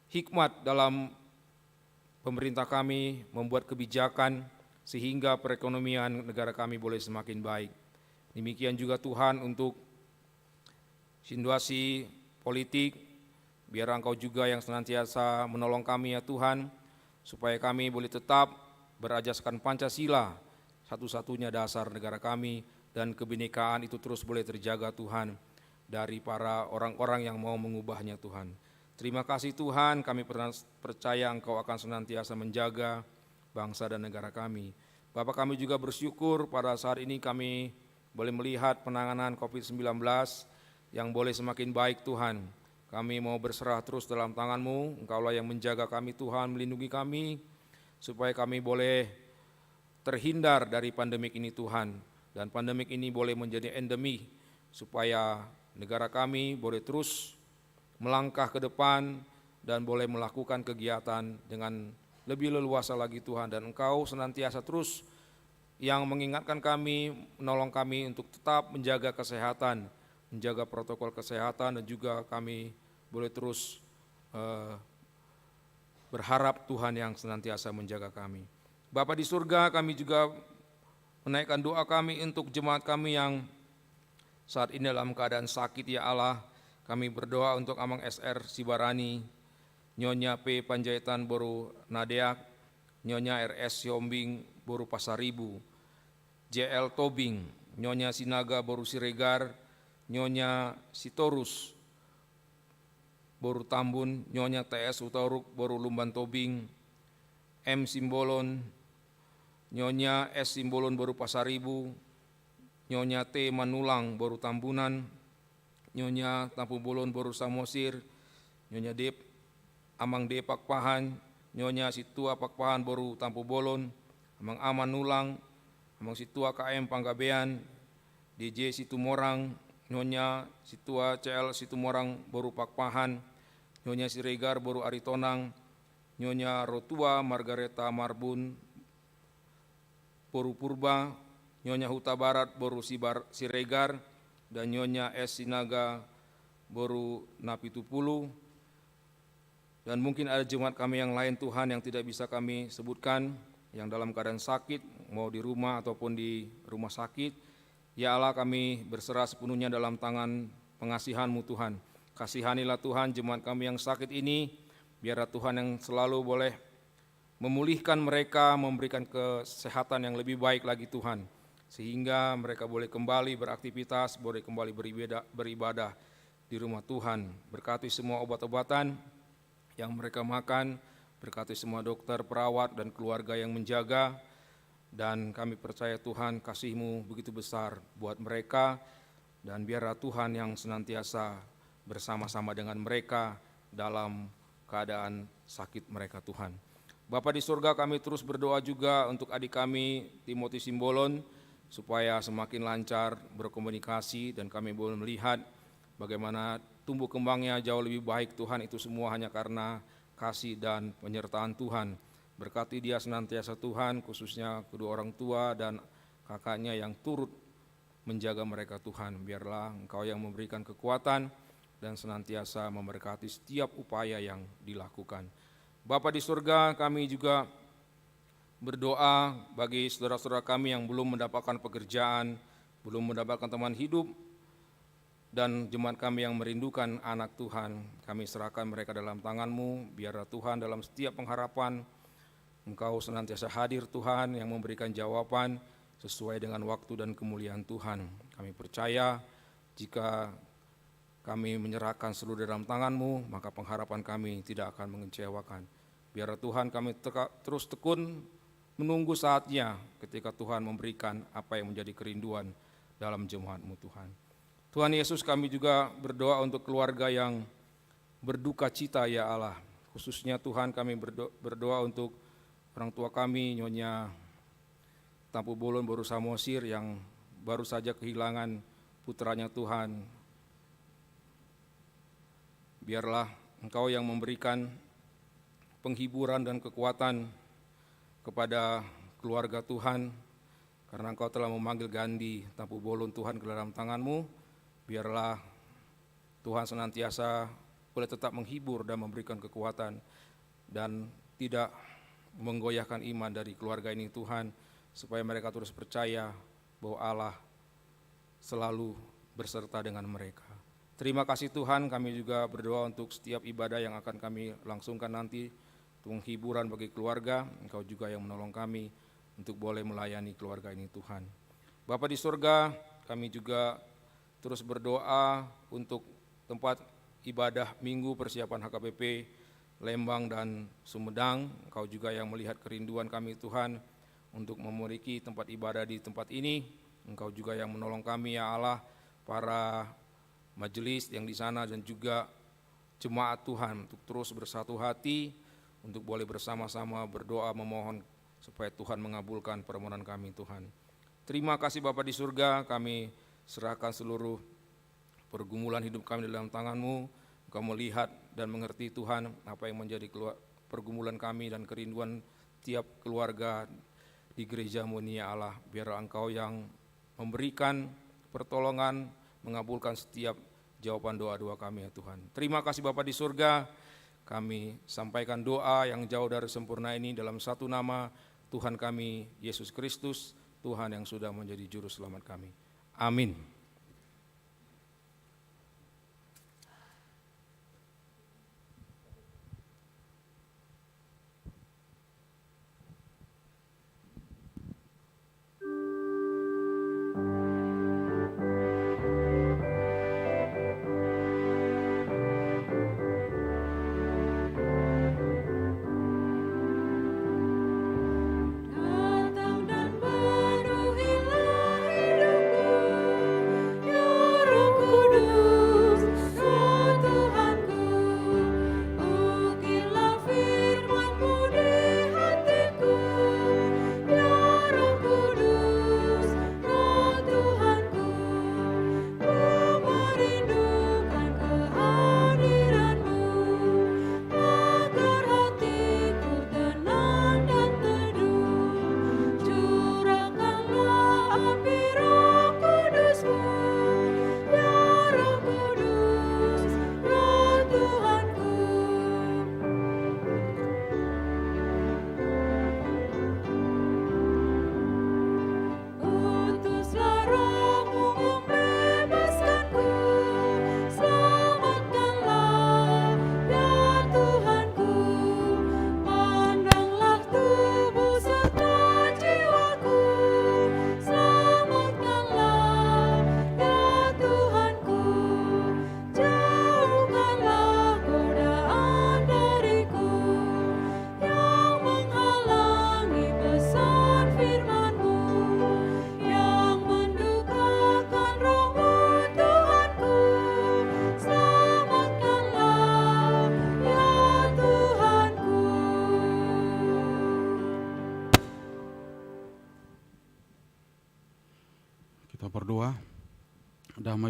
hikmat dalam pemerintah kami membuat kebijakan sehingga perekonomian negara kami boleh semakin baik. Demikian juga Tuhan untuk situasi politik, biar Engkau juga yang senantiasa menolong kami ya Tuhan, supaya kami boleh tetap berajaskan Pancasila, satu-satunya dasar negara kami, dan kebinekaan itu terus boleh terjaga Tuhan dari para orang-orang yang mau mengubahnya Tuhan. Terima kasih Tuhan, kami percaya Engkau akan senantiasa menjaga bangsa dan negara kami. Bapak, kami juga bersyukur pada saat ini kami boleh melihat penanganan COVID-19 yang boleh semakin baik Tuhan. Kami mau berserah terus dalam tangan-Mu, Engkaulah yang menjaga kami Tuhan, melindungi kami, supaya kami boleh terhindar dari pandemik ini Tuhan. Dan pandemik ini boleh menjadi endemi, supaya negara kami boleh terus melangkah ke depan dan boleh melakukan kegiatan dengan lebih leluasa lagi Tuhan. Dan Engkau senantiasa terus yang mengingatkan kami, menolong kami untuk tetap menjaga kesehatan, menjaga protokol kesehatan, dan juga kami boleh terus berharap Tuhan yang senantiasa menjaga kami. Bapa di surga, kami juga menaikkan doa kami untuk jemaat kami yang saat ini dalam keadaan sakit ya Allah. Kami berdoa untuk Amang SR Sibarani, Nyonya P. Panjaitan Boru Nadeak, Nyonya RS Siombing Boru Pasaribu, JL Tobing, Nyonya Sinaga Boru Siregar, Nyonya Sitorus Boru Tambun, Nyonya TS Utauruk Boru Lumban Tobing, M Simbolon, Nyonya S Simbolon Boru Pasaribu, Nyonya T Manulang Boru Tambunan, Nyonya Tampu Bolon Boru Samosir, Nyonya Dep Amang D Pakpahan, Nyonya Situa Pakpahan Boru Tampu Bolon, Amang Aman Nulang, Amang Situa KM Panggabean, DJ Situmorang, Nyonya Situa CL Situmorang Boru Pakpahan, Nyonya Siregar Boru Aritonang, Nyonya Rotua Margareta Marbun Boru Purba, Nyonya Huta Barat Boru Siregar, dan Nyonya S Sinaga Boru Napitupulu. Dan mungkin ada jemaat kami yang lain Tuhan yang tidak bisa kami sebutkan, yang dalam keadaan sakit, mau di rumah ataupun di rumah sakit. Ya Allah, kami berserah sepenuhnya dalam tangan pengasihan-Mu Tuhan. Kasihanilah Tuhan jemaat kami yang sakit ini, biarlah Tuhan yang selalu boleh memulihkan mereka, memberikan kesehatan yang lebih baik lagi Tuhan, sehingga mereka boleh kembali beraktivitas, boleh kembali beribadah di rumah Tuhan. Berkati semua obat-obatan yang mereka makan, berkati semua dokter, perawat, dan keluarga yang menjaga, dan kami percaya Tuhan kasih-Mu begitu besar buat mereka, dan biarlah Tuhan yang senantiasa bersama-sama dengan mereka dalam keadaan sakit mereka Tuhan. Bapa di surga, kami terus berdoa juga untuk adik kami Timothy Simbolon, supaya semakin lancar berkomunikasi dan kami boleh melihat bagaimana tumbuh kembangnya jauh lebih baik Tuhan. Itu semua hanya karena kasih dan penyertaan Tuhan. Berkati dia senantiasa Tuhan, khususnya kedua orang tua dan kakaknya yang turut menjaga mereka Tuhan. Biarlah Engkau yang memberikan kekuatan dan senantiasa memberkati setiap upaya yang dilakukan. Bapa di surga, kami juga berdoa bagi saudara-saudara kami yang belum mendapatkan pekerjaan, belum mendapatkan teman hidup, dan jemaat kami yang merindukan anak Tuhan. Kami serahkan mereka dalam tangan-Mu, biarlah Tuhan dalam setiap pengharapan Engkau senantiasa hadir Tuhan, yang memberikan jawaban sesuai dengan waktu dan kemuliaan Tuhan. Kami percaya jika kami menyerahkan seluruh dalam tangan-Mu, maka pengharapan kami tidak akan mengecewakan. Biarlah Tuhan kami terus tekun menunggu saatnya ketika Tuhan memberikan apa yang menjadi kerinduan dalam jemaat-Mu Tuhan. Tuhan Yesus, kami juga berdoa untuk keluarga yang berduka cita ya Allah. Khususnya Tuhan kami berdoa untuk orang tua kami Nyonya Tampu Bolon Boru Samosir yang baru saja kehilangan putranya Tuhan. Biarlah Engkau yang memberikan penghiburan dan kekuatan kepada keluarga Tuhan, karena Engkau telah memanggil Gandhi Tampu Bolon Tuhan ke dalam tangan-Mu. Biarlah Tuhan senantiasa boleh tetap menghibur dan memberikan kekuatan dan tidak menggoyahkan iman dari keluarga ini Tuhan, supaya mereka terus percaya bahwa Allah selalu berserta dengan mereka. Terima kasih Tuhan, kami juga berdoa untuk setiap ibadah yang akan kami langsungkan nanti, untuk hiburan bagi keluarga. Engkau juga yang menolong kami untuk boleh melayani keluarga ini Tuhan. Bapa di surga, kami juga terus berdoa untuk tempat ibadah minggu persiapan HKBP Lembang dan Sumedang. Engkau juga yang melihat kerinduan kami Tuhan untuk memiliki tempat ibadah di tempat ini. Engkau juga yang menolong kami ya Allah, para majelis yang di sana dan juga jemaat Tuhan untuk terus bersatu hati, untuk boleh bersama-sama berdoa memohon supaya Tuhan mengabulkan permohonan kami Tuhan. Terima kasih Bapa di surga, kami serahkan seluruh pergumulan hidup kami dalam tangan-Mu. Engkau melihat dan mengerti Tuhan apa yang menjadi pergumulan kami dan kerinduan tiap keluarga di gereja-Mu ini ya Allah. Biar Engkau yang memberikan pertolongan, mengabulkan setiap jawaban doa-doa kami ya Tuhan. Terima kasih Bapa di surga, kami sampaikan doa yang jauh dari sempurna ini dalam satu nama Tuhan kami Yesus Kristus, Tuhan yang sudah menjadi juru selamat kami. Amin.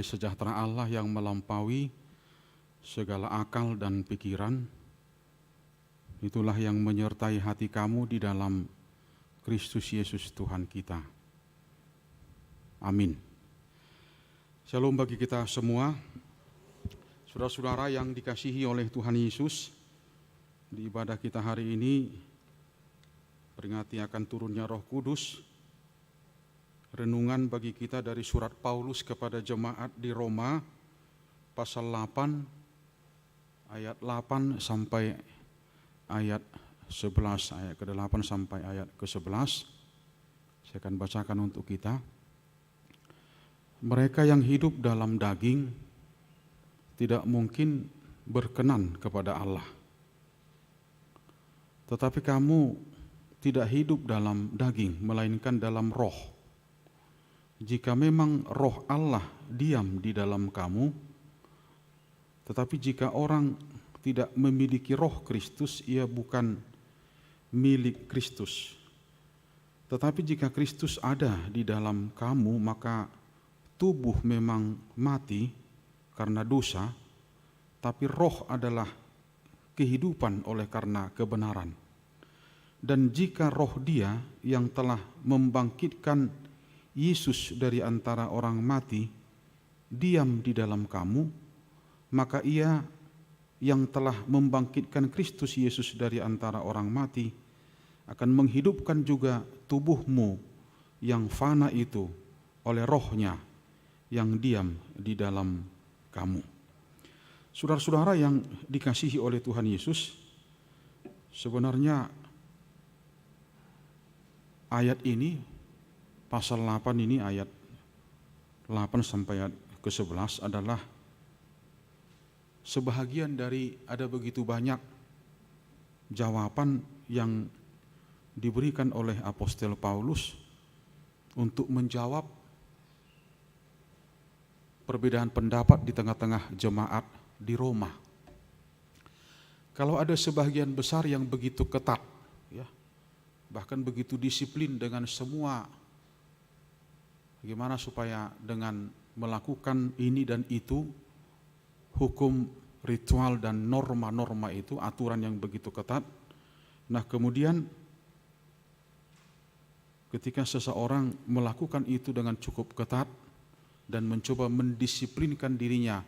damai sejahtera Allah yang melampaui segala akal dan pikiran, itulah yang menyertai hati kamu di dalam Kristus Yesus Tuhan kita. Amin. Shalom bagi kita semua. Saudara-saudara yang dikasihi oleh Tuhan Yesus, di ibadah kita hari ini peringati akan turunnya Roh Kudus. Renungan bagi kita dari surat Paulus kepada jemaat di Roma pasal 8 ayat 8 sampai ayat 11, ayat ke-8 sampai ayat ke-11. Saya akan bacakan untuk kita. Mereka yang hidup dalam daging tidak mungkin berkenan kepada Allah. Tetapi kamu tidak hidup dalam daging, melainkan dalam roh. Jika memang roh Allah diam di dalam kamu, tetapi jika orang tidak memiliki roh Kristus, ia bukan milik Kristus. Tetapi jika Kristus ada di dalam kamu, maka tubuh memang mati karena dosa, tapi roh adalah kehidupan oleh karena kebenaran. Dan jika roh Dia yang telah membangkitkan Yesus dari antara orang mati diam di dalam kamu, maka Ia yang telah membangkitkan Kristus Yesus dari antara orang mati akan menghidupkan juga tubuhmu yang fana itu oleh rohnya yang diam di dalam kamu. Saudara-saudara yang dikasihi oleh Tuhan Yesus, sebenarnya ayat ini, pasal 8 ini, ayat 8 sampai ayat ke-11 adalah sebahagian dari ada begitu banyak jawaban yang diberikan oleh Apostel Paulus untuk menjawab perbedaan pendapat di tengah-tengah jemaat di Roma. Kalau ada sebagian besar yang begitu ketat, ya, bahkan begitu disiplin dengan semua, bagaimana supaya dengan melakukan ini dan itu, hukum, ritual dan norma-norma itu, aturan yang begitu ketat. Nah kemudian ketika seseorang melakukan itu dengan cukup ketat dan mencoba mendisiplinkan dirinya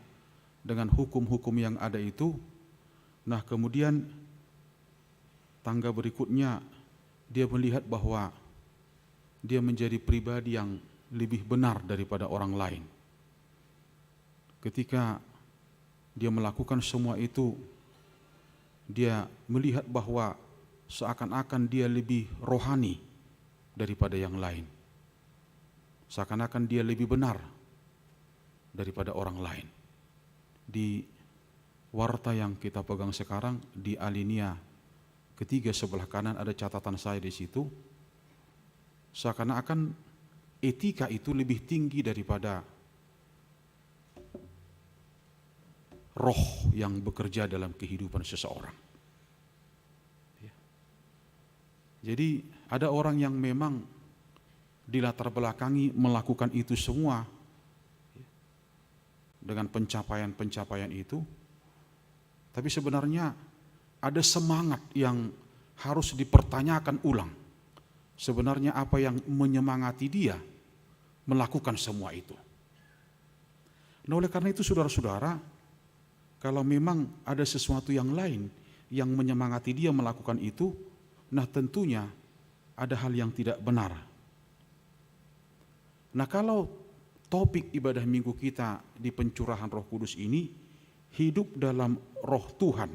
dengan hukum-hukum yang ada itu, nah kemudian tangga berikutnya dia melihat bahwa dia menjadi pribadi yang lebih benar daripada orang lain. Ketika dia melakukan semua itu, dia melihat bahwa seakan-akan dia lebih rohani daripada yang lain. Seakan-akan dia lebih benar daripada orang lain. Di warta yang kita pegang sekarang, di alinea ketiga sebelah kanan ada catatan saya di situ. Seakan-akan etika itu lebih tinggi daripada roh yang bekerja dalam kehidupan seseorang. Jadi ada orang yang memang dilatar belakangi melakukan itu semua dengan pencapaian-pencapaian itu, tapi sebenarnya ada semangat yang harus dipertanyakan ulang. Sebenarnya apa yang menyemangati dia melakukan semua itu. Nah oleh karena itu saudara-saudara, kalau memang ada sesuatu yang lain yang menyemangati dia melakukan itu, nah tentunya ada hal yang tidak benar. Nah kalau topik ibadah minggu kita di pencurahan Roh Kudus ini, hidup dalam roh Tuhan,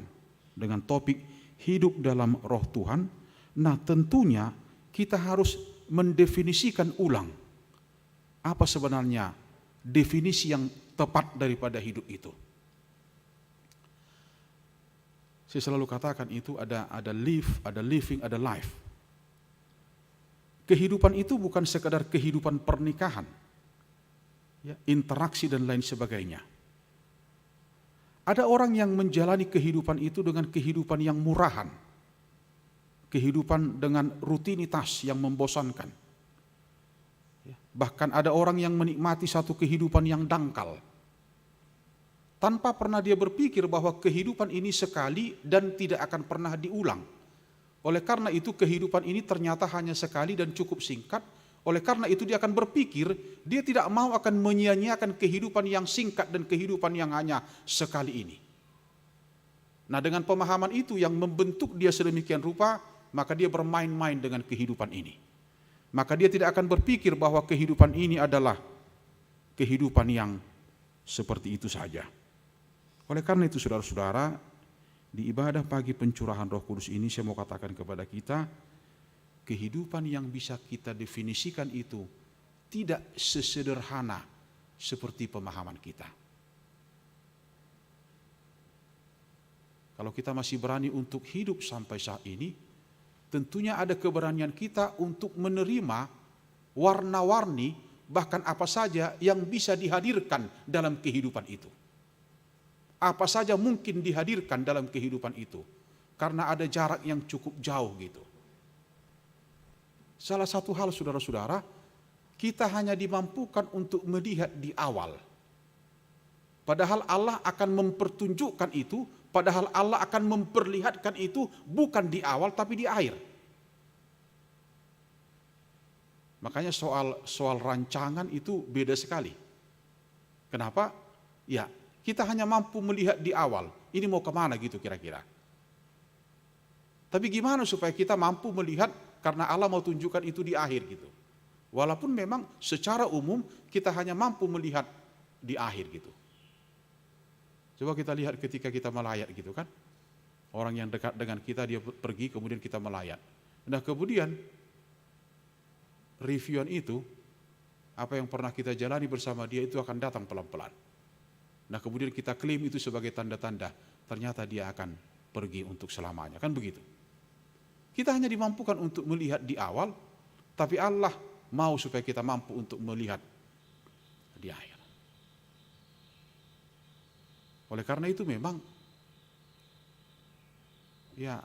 dengan topik hidup dalam roh Tuhan, nah tentunya kita harus mendefinisikan ulang apa sebenarnya definisi yang tepat daripada hidup itu. Saya selalu katakan itu ada live, ada living, ada life. Kehidupan itu bukan sekadar kehidupan pernikahan, ya, interaksi dan lain sebagainya. Ada orang yang menjalani kehidupan itu dengan kehidupan yang murahan, kehidupan dengan rutinitas yang membosankan. Bahkan ada orang yang menikmati satu kehidupan yang dangkal, tanpa pernah dia berpikir bahwa kehidupan ini sekali dan tidak akan pernah diulang. Oleh karena itu kehidupan ini ternyata hanya sekali dan cukup singkat. Oleh karena itu dia akan berpikir, dia tidak mau akan menyia-nyiakan kehidupan yang singkat dan kehidupan yang hanya sekali ini. Nah, dengan pemahaman itu yang membentuk dia sedemikian rupa, maka dia bermain-main dengan kehidupan ini. Maka dia tidak akan berpikir bahwa kehidupan ini adalah kehidupan yang seperti itu saja. Oleh karena itu saudara-saudara, di ibadah pagi pencurahan Roh Kudus ini saya mau katakan kepada kita, kehidupan yang bisa kita definisikan itu tidak sesederhana seperti pemahaman kita. Kalau kita masih berani untuk hidup sampai saat ini, tentunya ada keberanian kita untuk menerima warna-warni bahkan apa saja yang bisa dihadirkan dalam kehidupan itu. Apa saja mungkin dihadirkan dalam kehidupan itu, karena ada jarak yang cukup jauh gitu. Salah satu hal saudara-saudara, kita hanya dimampukan untuk melihat di awal. Padahal Allah akan mempertunjukkan itu, padahal Allah akan memperlihatkan itu bukan di awal tapi di akhir. Makanya soal rancangan itu beda sekali. Kenapa? Ya, kita hanya mampu melihat di awal, ini mau kemana gitu kira-kira. Tapi gimana supaya kita mampu melihat karena Allah mau tunjukkan itu di akhir gitu. Walaupun memang secara umum kita hanya mampu melihat di akhir gitu. Coba kita lihat ketika kita melayat gitu kan. Orang yang dekat dengan kita dia pergi kemudian kita melayat. Nah kemudian reviewan itu, apa yang pernah kita jalani bersama dia itu akan datang pelan-pelan. Nah kemudian kita klaim itu sebagai tanda-tanda, ternyata dia akan pergi untuk selamanya, kan begitu. Kita hanya dimampukan untuk melihat di awal, tapi Allah mau supaya kita mampu untuk melihat di akhir. Oleh karena itu memang, ya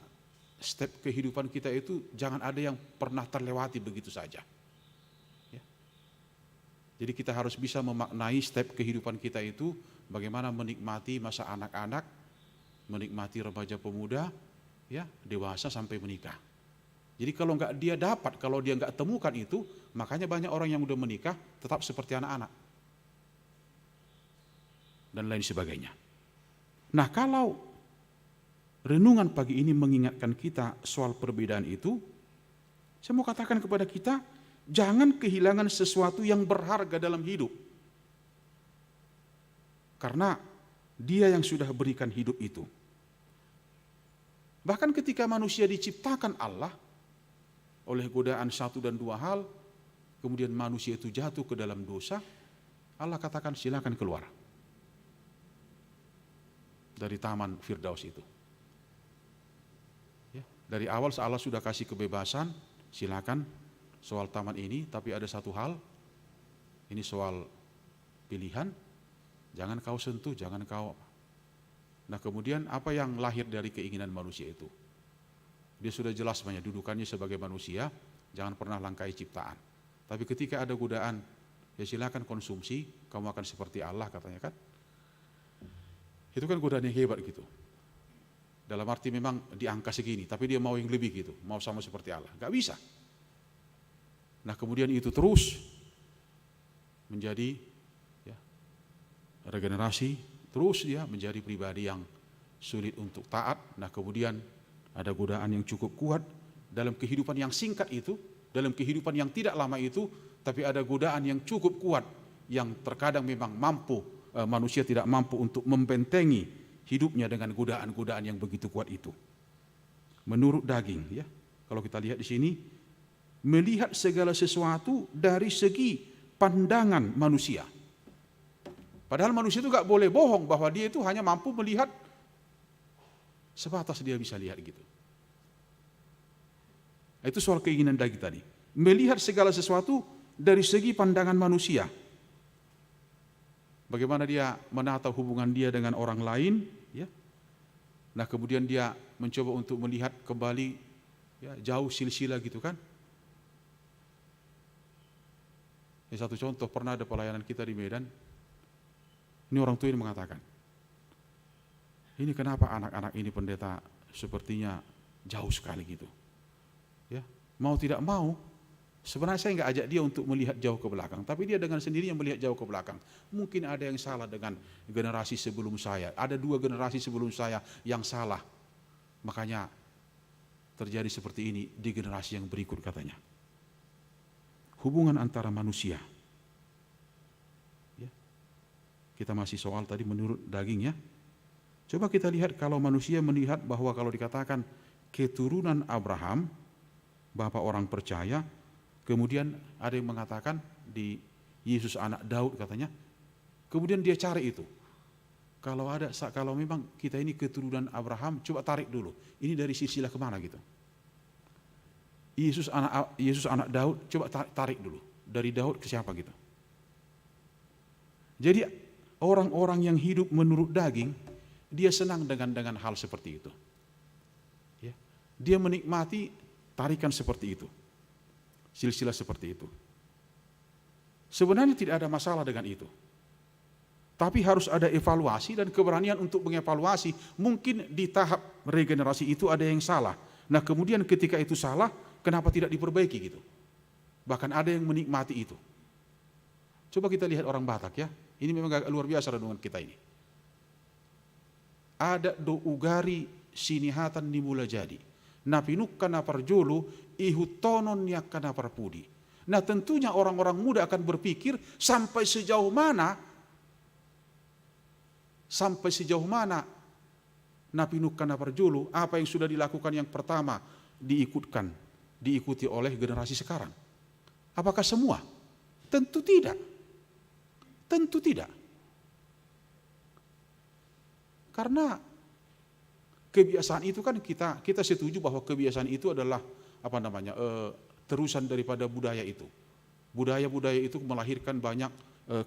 step kehidupan kita itu jangan ada yang pernah terlewati begitu saja. Ya. Jadi kita harus bisa memaknai step kehidupan kita itu, bagaimana menikmati masa anak-anak, menikmati remaja pemuda, ya dewasa sampai menikah. Jadi kalau dia nggak temukan itu, makanya banyak orang yang udah menikah tetap seperti anak-anak dan lain sebagainya. Nah kalau renungan pagi ini mengingatkan kita soal perbedaan itu, saya mau katakan kepada kita, jangan kehilangan sesuatu yang berharga dalam hidup. Karena Dia yang sudah berikan hidup itu. Bahkan ketika manusia diciptakan Allah, oleh godaan satu dan dua hal, kemudian manusia itu jatuh ke dalam dosa, Allah katakan silakan keluar dari taman Firdaus itu. Ya, dari awal Allah sudah kasih kebebasan, silakan soal taman ini, tapi ada satu hal, ini soal pilihan, jangan kau sentuh, jangan kau. Nah kemudian apa yang lahir dari keinginan manusia itu? Dia sudah jelas banyak dudukannya sebagai manusia, jangan pernah langkai ciptaan. Tapi ketika ada godaan, ya silakan konsumsi, kamu akan seperti Allah katanya kan. Itu kan godaan yang hebat gitu. Dalam arti memang di angka segini, tapi dia mau yang lebih gitu, mau sama seperti Allah. Gak bisa. Nah kemudian itu terus menjadi ya, regenerasi, terus dia menjadi pribadi yang sulit untuk taat. Nah kemudian ada godaan yang cukup kuat dalam kehidupan yang singkat itu, dalam kehidupan yang tidak lama itu, tapi ada godaan yang cukup kuat yang terkadang memang manusia tidak mampu untuk membentengi hidupnya dengan godaan-godaan yang begitu kuat itu. Menurut daging, ya, kalau kita lihat di sini, melihat segala sesuatu dari segi pandangan manusia. Padahal manusia itu gak boleh bohong bahwa dia itu hanya mampu melihat sebatas dia bisa lihat gitu. Itu soal keinginan daging tadi. Melihat segala sesuatu dari segi pandangan manusia. Bagaimana dia menata hubungan dia dengan orang lain, ya. Nah kemudian dia mencoba untuk melihat kembali ya, jauh silsilah gitu kan. Ya, satu contoh, pernah ada pelayanan kita di Medan. Ini orang tua yang mengatakan, ini kenapa anak-anak ini pendeta sepertinya jauh sekali gitu. Ya, mau tidak mau, sebenarnya saya nggak ajak dia untuk melihat jauh ke belakang, tapi dia dengan sendirinya melihat jauh ke belakang. Mungkin ada yang salah dengan generasi sebelum saya, ada 2 generasi sebelum saya yang salah. Makanya terjadi seperti ini di generasi yang berikut katanya. Hubungan antara manusia. Ya. Kita masih soal tadi menurut daging ya. Coba kita lihat kalau manusia melihat bahwa kalau dikatakan keturunan Abraham, bapak orang percaya, kemudian ada yang mengatakan di Yesus anak Daud katanya, kemudian dia cari itu. Kalau memang kita ini keturunan Abraham, coba tarik dulu. Ini dari silsilah kemana gitu? Yesus anak Daud, coba tarik dulu. Dari Daud ke siapa gitu? Jadi orang-orang yang hidup menurut daging, dia senang dengan hal seperti itu. Ya. Dia menikmati tarikan seperti itu. Silsilah seperti itu. Sebenarnya tidak ada masalah dengan itu. Tapi harus ada evaluasi dan keberanian untuk mengevaluasi. Mungkin di tahap regenerasi itu ada yang salah. Nah kemudian ketika itu salah, kenapa tidak diperbaiki gitu? Bahkan ada yang menikmati itu. Coba kita lihat orang Batak ya. Ini memang agak luar biasa renungan kita ini. Ada do ugari sinihatan dimula jadi. Napinuk kana parjulu ihutonon yak kana parpudi. Nah tentunya orang-orang muda akan berpikir sampai sejauh mana napinuk kana parjulu, apa yang sudah dilakukan yang pertama diikuti oleh generasi sekarang. Apakah semua? Tentu tidak. Tentu tidak. Karena kebiasaan itu kan kita setuju bahwa kebiasaan itu adalah terusan daripada budaya itu. Budaya-budaya itu melahirkan banyak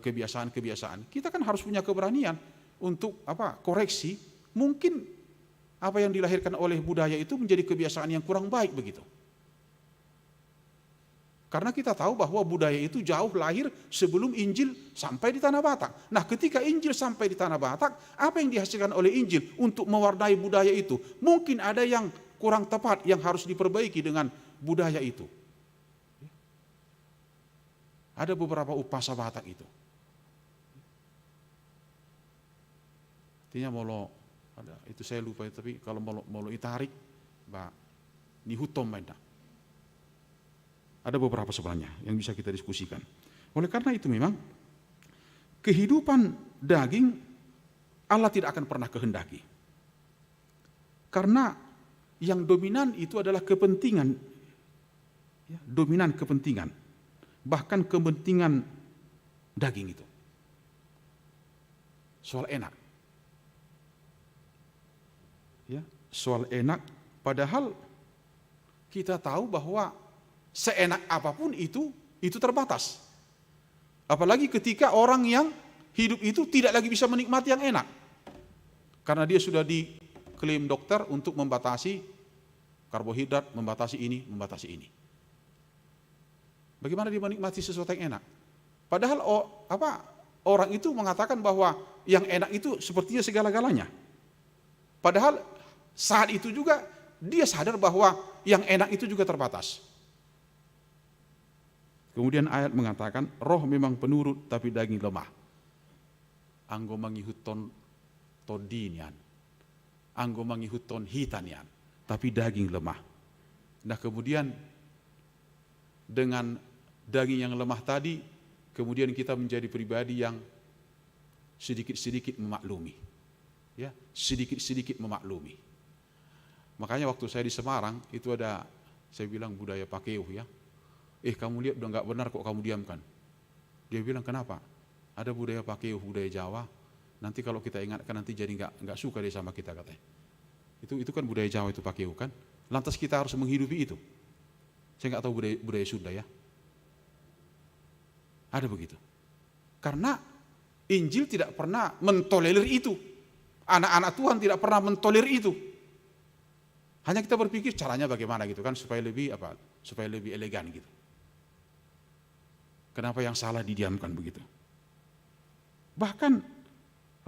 kebiasaan-kebiasaan. Kita kan harus punya keberanian untuk koreksi. Mungkin apa yang dilahirkan oleh budaya itu menjadi kebiasaan yang kurang baik begitu. Karena kita tahu bahwa budaya itu jauh lahir sebelum Injil sampai di Tanah Batak. Nah ketika Injil sampai di Tanah Batak, apa yang dihasilkan oleh Injil untuk mewarnai budaya itu? Mungkin ada yang kurang tepat yang harus diperbaiki dengan budaya itu. Ada beberapa upasa Batak itu. Artinya itu saya lupa, tapi kalau mau itarik, ni hutom mainnya. Ada beberapa sebenarnya yang bisa kita diskusikan. Oleh karena itu memang kehidupan daging Allah tidak akan pernah kehendaki. Karena yang dominan itu adalah kepentingan, ya, dominan kepentingan, bahkan kepentingan daging itu. Soal enak. Ya, soal enak, padahal kita tahu bahwa seenak apapun itu terbatas. Apalagi ketika orang yang hidup itu tidak lagi bisa menikmati yang enak. Karena dia sudah diklaim dokter untuk membatasi karbohidrat, membatasi ini, membatasi ini. Bagaimana dia menikmati sesuatu yang enak? Padahal orang itu mengatakan bahwa yang enak itu sepertinya segala-galanya. Padahal saat itu juga dia sadar bahwa yang enak itu juga terbatas. Kemudian ayat mengatakan, roh memang penurut tapi daging lemah. Anggo mangihuton todinian, anggo mangihuton hitanian, tapi daging lemah. Nah kemudian dengan daging yang lemah tadi, kemudian kita menjadi pribadi yang sedikit-sedikit memaklumi. Ya, sedikit-sedikit memaklumi. Makanya waktu saya di Semarang, itu ada, saya bilang budaya pakeuh ya. Kamu lihat udah nggak benar kok kamu diamkan. Dia bilang kenapa? Ada budaya pakeuh, budaya Jawa. Nanti kalau kita ingatkan nanti jadi nggak suka dia sama kita katanya. Itu kan budaya Jawa itu pakeuh kan. Lantas kita harus menghidupi itu. Saya nggak tahu budaya Sunda ya. Ada begitu. Karena Injil tidak pernah mentolerir itu. Anak-anak Tuhan tidak pernah mentolerir itu. Hanya kita berpikir caranya bagaimana gitu kan supaya lebih elegan gitu. Kenapa yang salah didiamkan begitu? Bahkan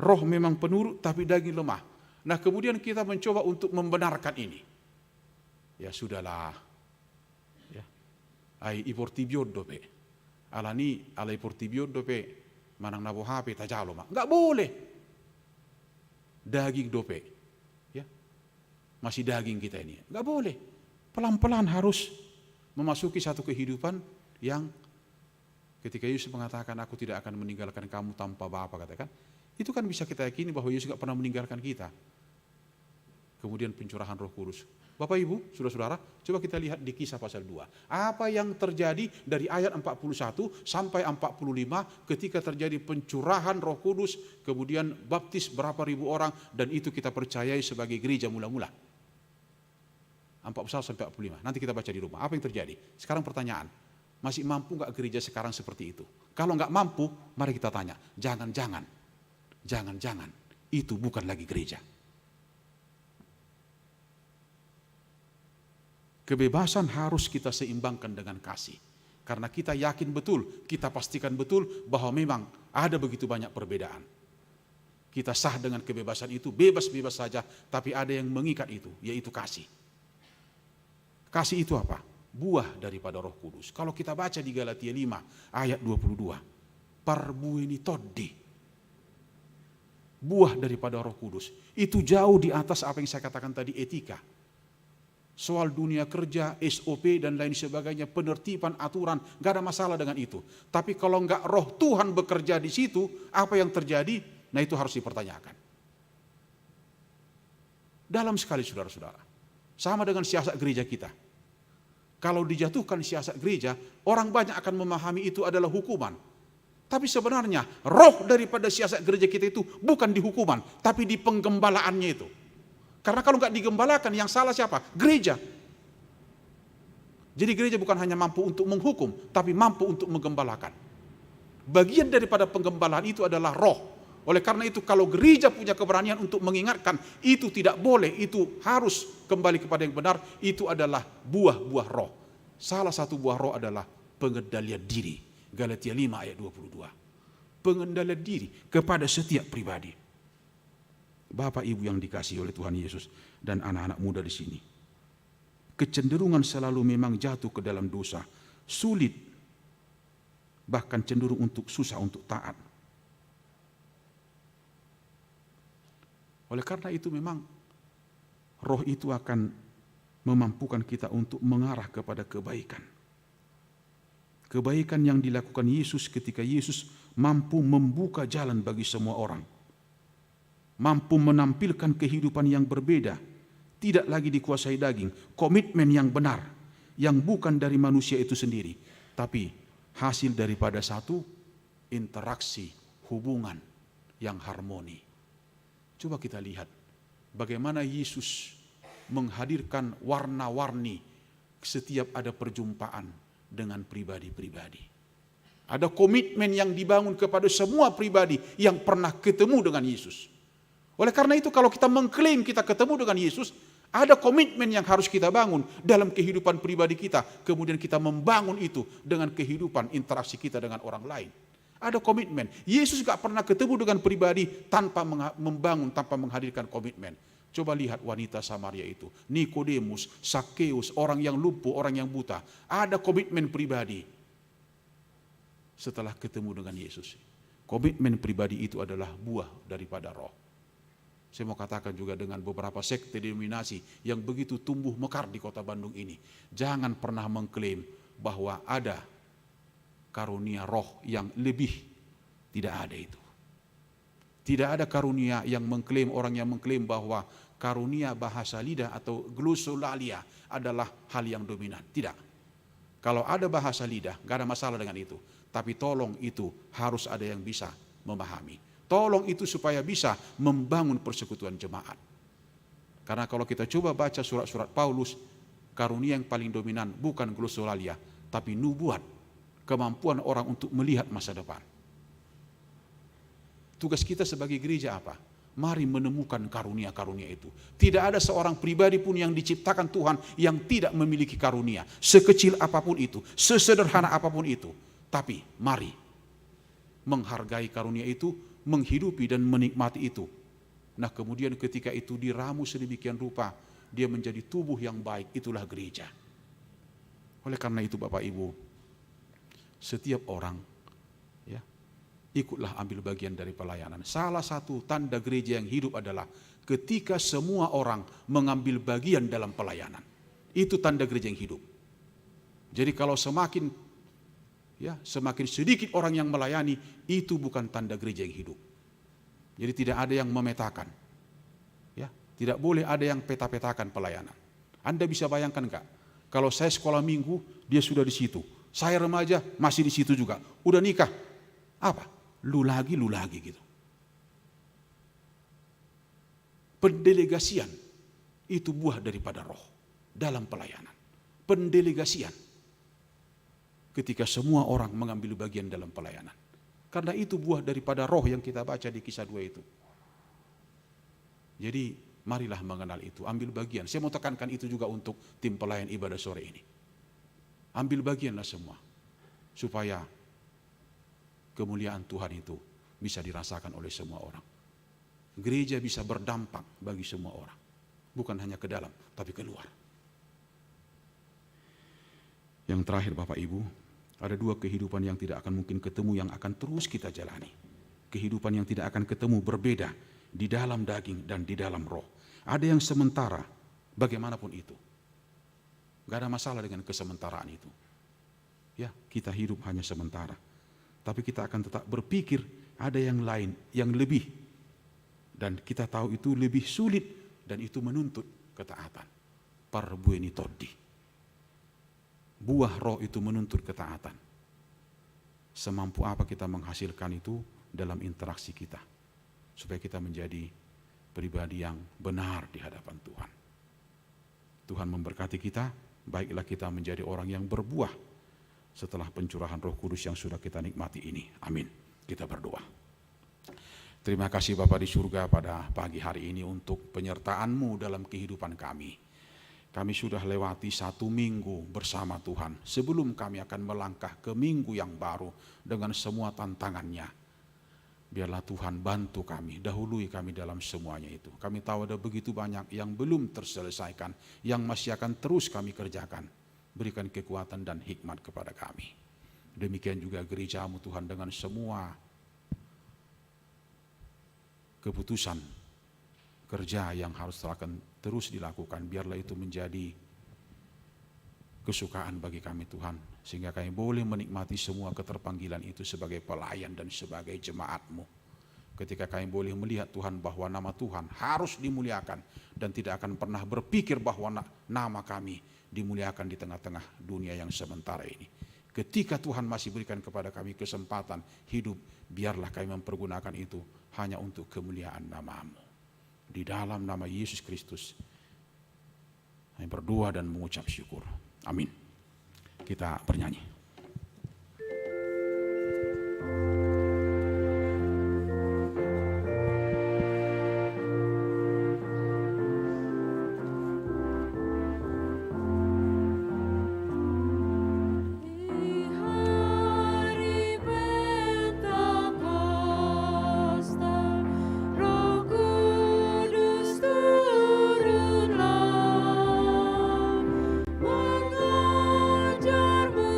roh memang penurut tapi daging lemah. Nah kemudian kita mencoba untuk membenarkan ini. Ya sudahlah. Ya. Ai iportibiodo pe. Alani ala iportibiodo pe manang nabo hape tajalo ma. Enggak boleh. Daging dope. Ya. Masih daging kita ini. Enggak boleh. Pelan-pelan harus memasuki satu kehidupan yang ketika Yesus mengatakan aku tidak akan meninggalkan kamu tanpa Bapa, katakan, itu kan bisa kita yakini bahwa Yesus tidak pernah meninggalkan kita. Kemudian pencurahan Roh Kudus. Bapak Ibu, saudara-saudara, coba kita lihat di Kisah pasal 2. Apa yang terjadi dari ayat 41 sampai 45 ketika terjadi pencurahan Roh Kudus, kemudian baptis berapa ribu orang, dan itu kita percayai sebagai gereja mula-mula. 41 sampai 45. Nanti kita baca di rumah. Apa yang terjadi? Sekarang pertanyaan, masih mampu nggak gereja sekarang seperti itu? Kalau nggak mampu, mari kita tanya. Jangan-jangan itu bukan lagi gereja. Kebebasan harus kita seimbangkan dengan kasih. Karena kita yakin betul, kita pastikan betul bahwa memang ada begitu banyak perbedaan. Kita sah dengan kebebasan itu, bebas-bebas saja, tapi ada yang mengikat itu, yaitu kasih. Kasih itu apa? Buah daripada Roh Kudus. Kalau kita baca di Galatia 5 ayat 22, parbueni toddi. Buah daripada Roh Kudus. Itu jauh di atas apa yang saya katakan tadi, etika. Soal dunia kerja, SOP dan lain sebagainya, penertiban, aturan, gak ada masalah dengan itu. Tapi kalau enggak Roh Tuhan bekerja di situ, apa yang terjadi? Nah itu harus dipertanyakan. Dalam sekali saudara-saudara. Sama dengan siasat gereja kita. Kalau dijatuhkan siasat gereja, orang banyak akan memahami itu adalah hukuman. Tapi sebenarnya roh daripada siasat gereja kita itu bukan di hukuman, tapi di penggembalaannya itu. Karena kalau nggak digembalakan, yang salah siapa? Gereja. Jadi gereja bukan hanya mampu untuk menghukum, tapi mampu untuk menggembalakan. Bagian daripada penggembalaan itu adalah roh. Oleh karena itu kalau gereja punya keberanian untuk mengingatkan, itu tidak boleh, itu harus kembali kepada yang benar, itu adalah buah-buah roh. Salah satu buah roh adalah pengendalian diri. Galatia 5 ayat 22. Pengendalian diri kepada setiap pribadi. Bapak Ibu yang dikasihi oleh Tuhan Yesus dan anak-anak muda di sini. Kecenderungan selalu memang jatuh ke dalam dosa. Sulit, bahkan cenderung untuk susah untuk taat. Oleh karena itu memang roh itu akan memampukan kita untuk mengarah kepada kebaikan. Kebaikan yang dilakukan Yesus ketika Yesus mampu membuka jalan bagi semua orang. Mampu menampilkan kehidupan yang berbeda. Tidak lagi dikuasai daging. Komitmen yang benar. Yang bukan dari manusia itu sendiri. Tapi hasil daripada satu interaksi hubungan yang harmoni. Coba kita lihat bagaimana Yesus menghadirkan warna-warni setiap ada perjumpaan dengan pribadi-pribadi. Ada komitmen yang dibangun kepada semua pribadi yang pernah ketemu dengan Yesus. Oleh karena itu kalau kita mengklaim kita ketemu dengan Yesus, ada komitmen yang harus kita bangun dalam kehidupan pribadi kita. Kemudian kita membangun itu dengan kehidupan interaksi kita dengan orang lain. Ada komitmen. Yesus gak pernah ketemu dengan pribadi tanpa membangun, tanpa menghadirkan komitmen. Coba lihat wanita Samaria itu. Nikodemus, Sakeus, orang yang lumpuh, orang yang buta. Ada komitmen pribadi. Setelah ketemu dengan Yesus. Komitmen pribadi itu adalah buah daripada roh. Saya mau katakan juga dengan beberapa sekte denominasi yang begitu tumbuh mekar di kota Bandung ini. Jangan pernah mengklaim bahwa ada karunia roh yang lebih. Tidak ada itu. Tidak ada karunia yang mengklaim, orang yang mengklaim bahwa karunia bahasa lidah atau glosolalia adalah hal yang dominan. Tidak. Kalau ada bahasa lidah, gak ada masalah dengan itu. Tapi tolong itu harus ada yang bisa memahami. Tolong itu supaya bisa membangun persekutuan jemaat. Karena kalau kita coba baca surat-surat Paulus, karunia yang paling dominan bukan glosolalia, tapi nubuat. Kemampuan orang untuk melihat masa depan. Tugas kita sebagai gereja apa? Mari menemukan karunia-karunia itu. Tidak ada seorang pribadi pun yang diciptakan Tuhan yang tidak memiliki karunia. Sekecil apapun itu, sesederhana apapun itu. Tapi mari menghargai karunia itu, menghidupi dan menikmati itu. Nah kemudian ketika itu diramu sedemikian rupa, dia menjadi tubuh yang baik, itulah gereja. Oleh karena itu Bapak Ibu, setiap orang ya, ikutlah ambil bagian dari pelayanan. Salah satu tanda gereja yang hidup adalah ketika semua orang mengambil bagian dalam pelayanan. Itu tanda gereja yang hidup. Jadi kalau semakin sedikit orang yang melayani, itu bukan tanda gereja yang hidup. Jadi tidak ada yang memetakan. Ya, tidak boleh ada yang peta-petakan pelayanan. Anda bisa bayangkan enggak? Kalau saya sekolah minggu, dia sudah di situ. Saya remaja, masih di situ juga. Udah nikah. Apa? Lu lagi gitu. Pendelegasian itu buah daripada roh dalam pelayanan. Pendelegasian. Ketika semua orang mengambil bagian dalam pelayanan. Karena itu buah daripada roh yang kita baca di Kisah 2 itu. Jadi marilah mengenal itu, ambil bagian. Saya mau tekankan itu juga untuk tim pelayan ibadah sore ini. Ambil bagianlah semua. Supaya kemuliaan Tuhan itu bisa dirasakan oleh semua orang. Gereja bisa berdampak bagi semua orang. Bukan hanya ke dalam, tapi keluar. Yang terakhir Bapak Ibu, ada dua kehidupan yang tidak akan mungkin ketemu yang akan terus kita jalani. Kehidupan yang tidak akan ketemu berbeda di dalam daging dan di dalam roh. Ada yang sementara, bagaimanapun itu. Gak ada masalah dengan kesementaraan itu. Ya, kita hidup hanya sementara. Tapi kita akan tetap berpikir ada yang lain, yang lebih. Dan kita tahu itu lebih sulit dan itu menuntut ketaatan. Parbueni todi. Buah roh itu menuntut ketaatan. Semampu apa kita menghasilkan itu dalam interaksi kita. Supaya kita menjadi pribadi yang benar di hadapan Tuhan. Tuhan memberkati kita, baiklah kita menjadi orang yang berbuah setelah pencurahan Roh Kudus yang sudah kita nikmati ini. Amin. Kita berdoa. Terima kasih Bapa di surga pada pagi hari ini untuk penyertaan-Mu dalam kehidupan kami. Kami sudah lewati 1 minggu bersama Tuhan sebelum kami akan melangkah ke minggu yang baru dengan semua tantangannya. Biarlah Tuhan bantu kami, dahului kami dalam semuanya itu. Kami tahu ada begitu banyak yang belum terselesaikan, yang masih akan terus kami kerjakan. Berikan kekuatan dan hikmat kepada kami. Demikian juga gereja-Mu Tuhan dengan semua keputusan kerja yang harus akan terus dilakukan. Biarlah itu menjadi kesukaan bagi kami Tuhan. Sehingga kami boleh menikmati semua keterpanggilan itu sebagai pelayan dan sebagai jemaat-Mu. Ketika kami boleh melihat Tuhan bahwa nama Tuhan harus dimuliakan. Dan tidak akan pernah berpikir bahwa nama kami dimuliakan di tengah-tengah dunia yang sementara ini. Ketika Tuhan masih berikan kepada kami kesempatan hidup, biarlah kami mempergunakan itu hanya untuk kemuliaan nama-Mu. Di dalam nama Yesus Kristus, kami berdoa dan mengucap syukur. Amin. Kita bernyanyi. Mengajarmu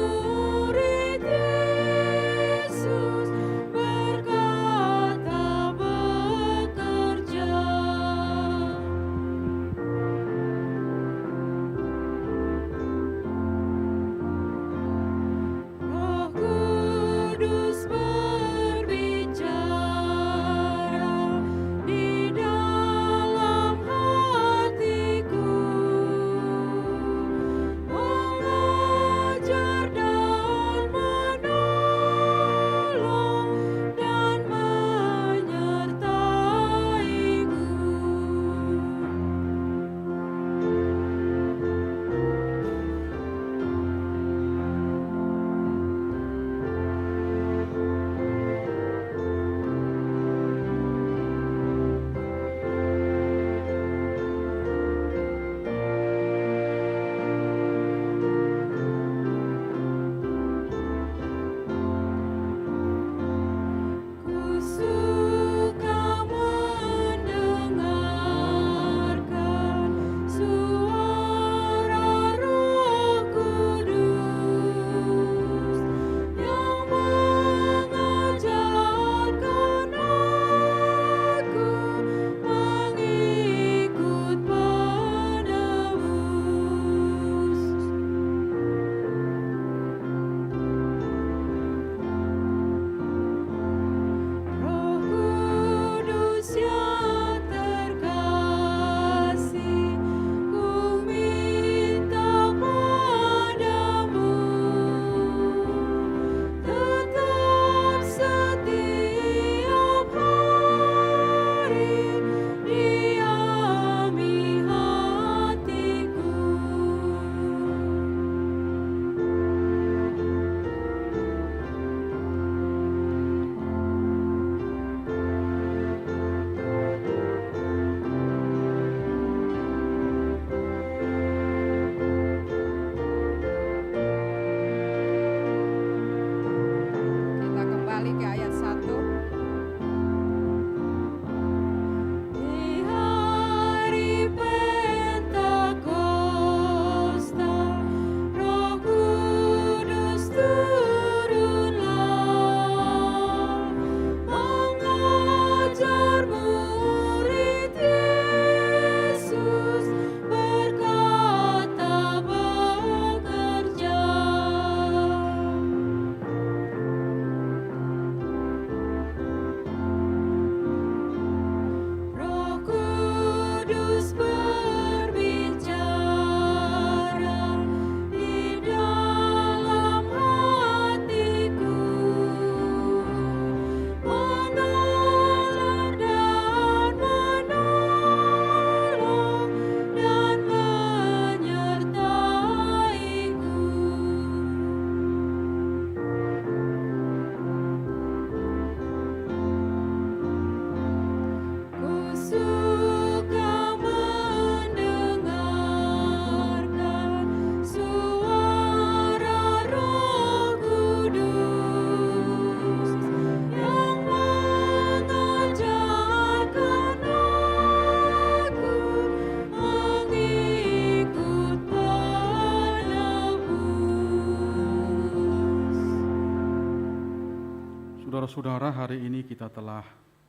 Saudara-saudara, hari ini kita telah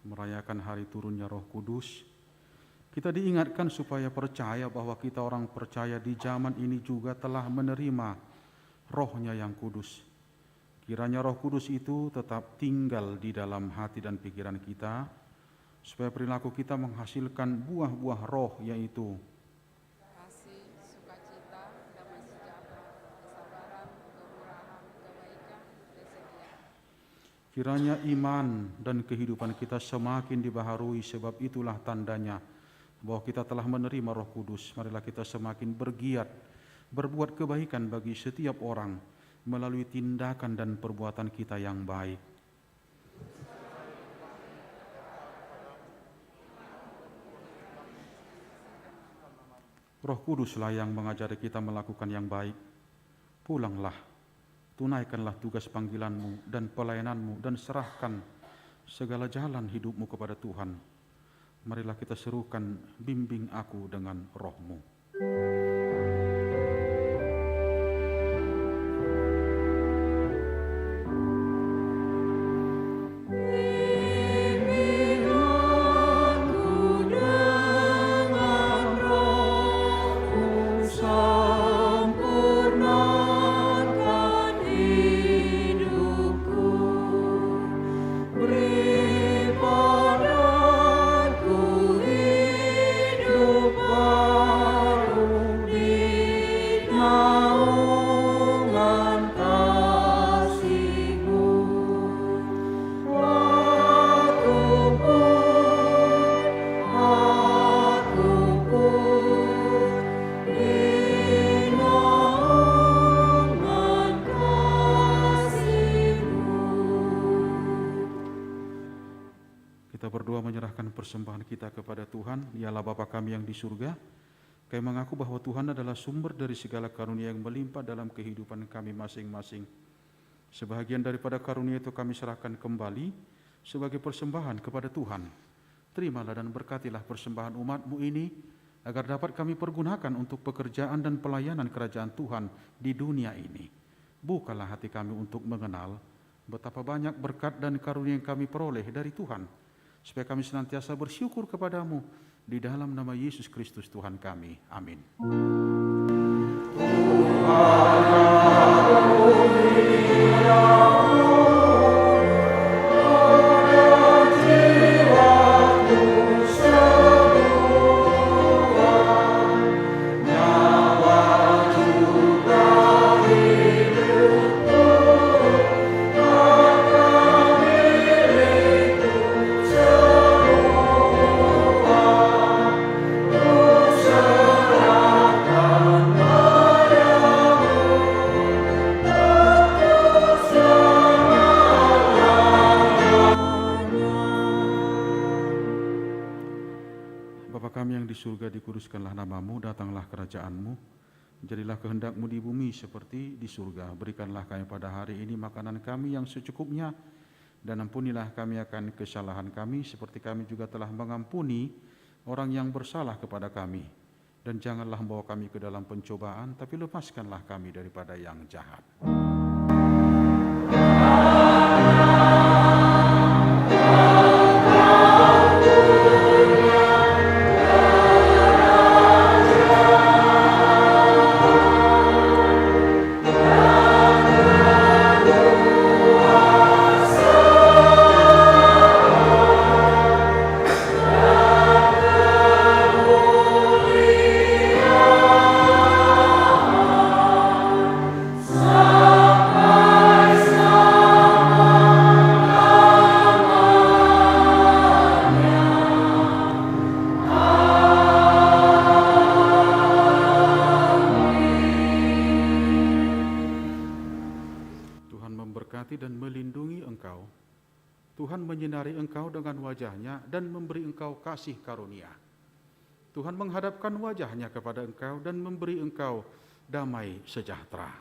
merayakan hari turunnya Roh Kudus. Kita diingatkan supaya percaya bahwa kita orang percaya di zaman ini juga telah menerima Roh-Nya yang kudus. Kiranya Roh Kudus itu tetap tinggal di dalam hati dan pikiran kita, supaya perilaku kita menghasilkan buah-buah Roh, yaitu Kasih, sukacita, damai sejahtera, kesabaran, kemurahan, kebaikan, kesetiaan. kiranya iman dan kehidupan kita semakin dibaharui, sebab itulah tandanya bahwa kita telah menerima Roh Kudus. Marilah kita semakin bergiat berbuat kebaikan bagi setiap orang melalui tindakan dan perbuatan kita yang baik. Roh Kuduslah yang mengajari kita melakukan yang baik. Pulanglah, tunaikanlah tugas panggilanmu dan pelayananmu, dan serahkan segala jalan hidupmu kepada Tuhan. Marilah kita serukan, bimbing aku dengan Roh-Mu. Persembahan kita kepada Tuhan. Dialah Bapa kami yang di surga. Kami mengaku bahwa Tuhan adalah sumber dari segala karunia yang melimpah dalam kehidupan kami masing-masing. Sebahagian daripada karunia itu kami serahkan kembali sebagai persembahan kepada Tuhan. Terimalah dan berkatilah persembahan umat-Mu ini, agar dapat kami pergunakan untuk pekerjaan dan pelayanan kerajaan Tuhan di dunia ini. Bukalah hati kami untuk mengenal betapa banyak berkat dan karunia yang kami peroleh dari Tuhan, supaya kami senantiasa bersyukur kepadamu di dalam nama Yesus Kristus Tuhan kami. Amin. Surga, dikuduskanlah namamu, datanglah kerajaanmu, jadilah kehendakmu di bumi seperti di surga. Berikanlah kami pada hari ini makanan kami yang secukupnya, dan ampunilah kami akan kesalahan kami, seperti kami juga telah mengampuni orang yang bersalah kepada kami. Dan janganlah membawa kami ke dalam pencobaan, tapi lepaskanlah kami daripada yang jahat. Dan melindungi engkau. Tuhan menyinari engkau dengan wajah-Nya dan memberi engkau kasih karunia. Tuhan menghadapkan wajah-Nya kepada engkau dan memberi engkau damai sejahtera.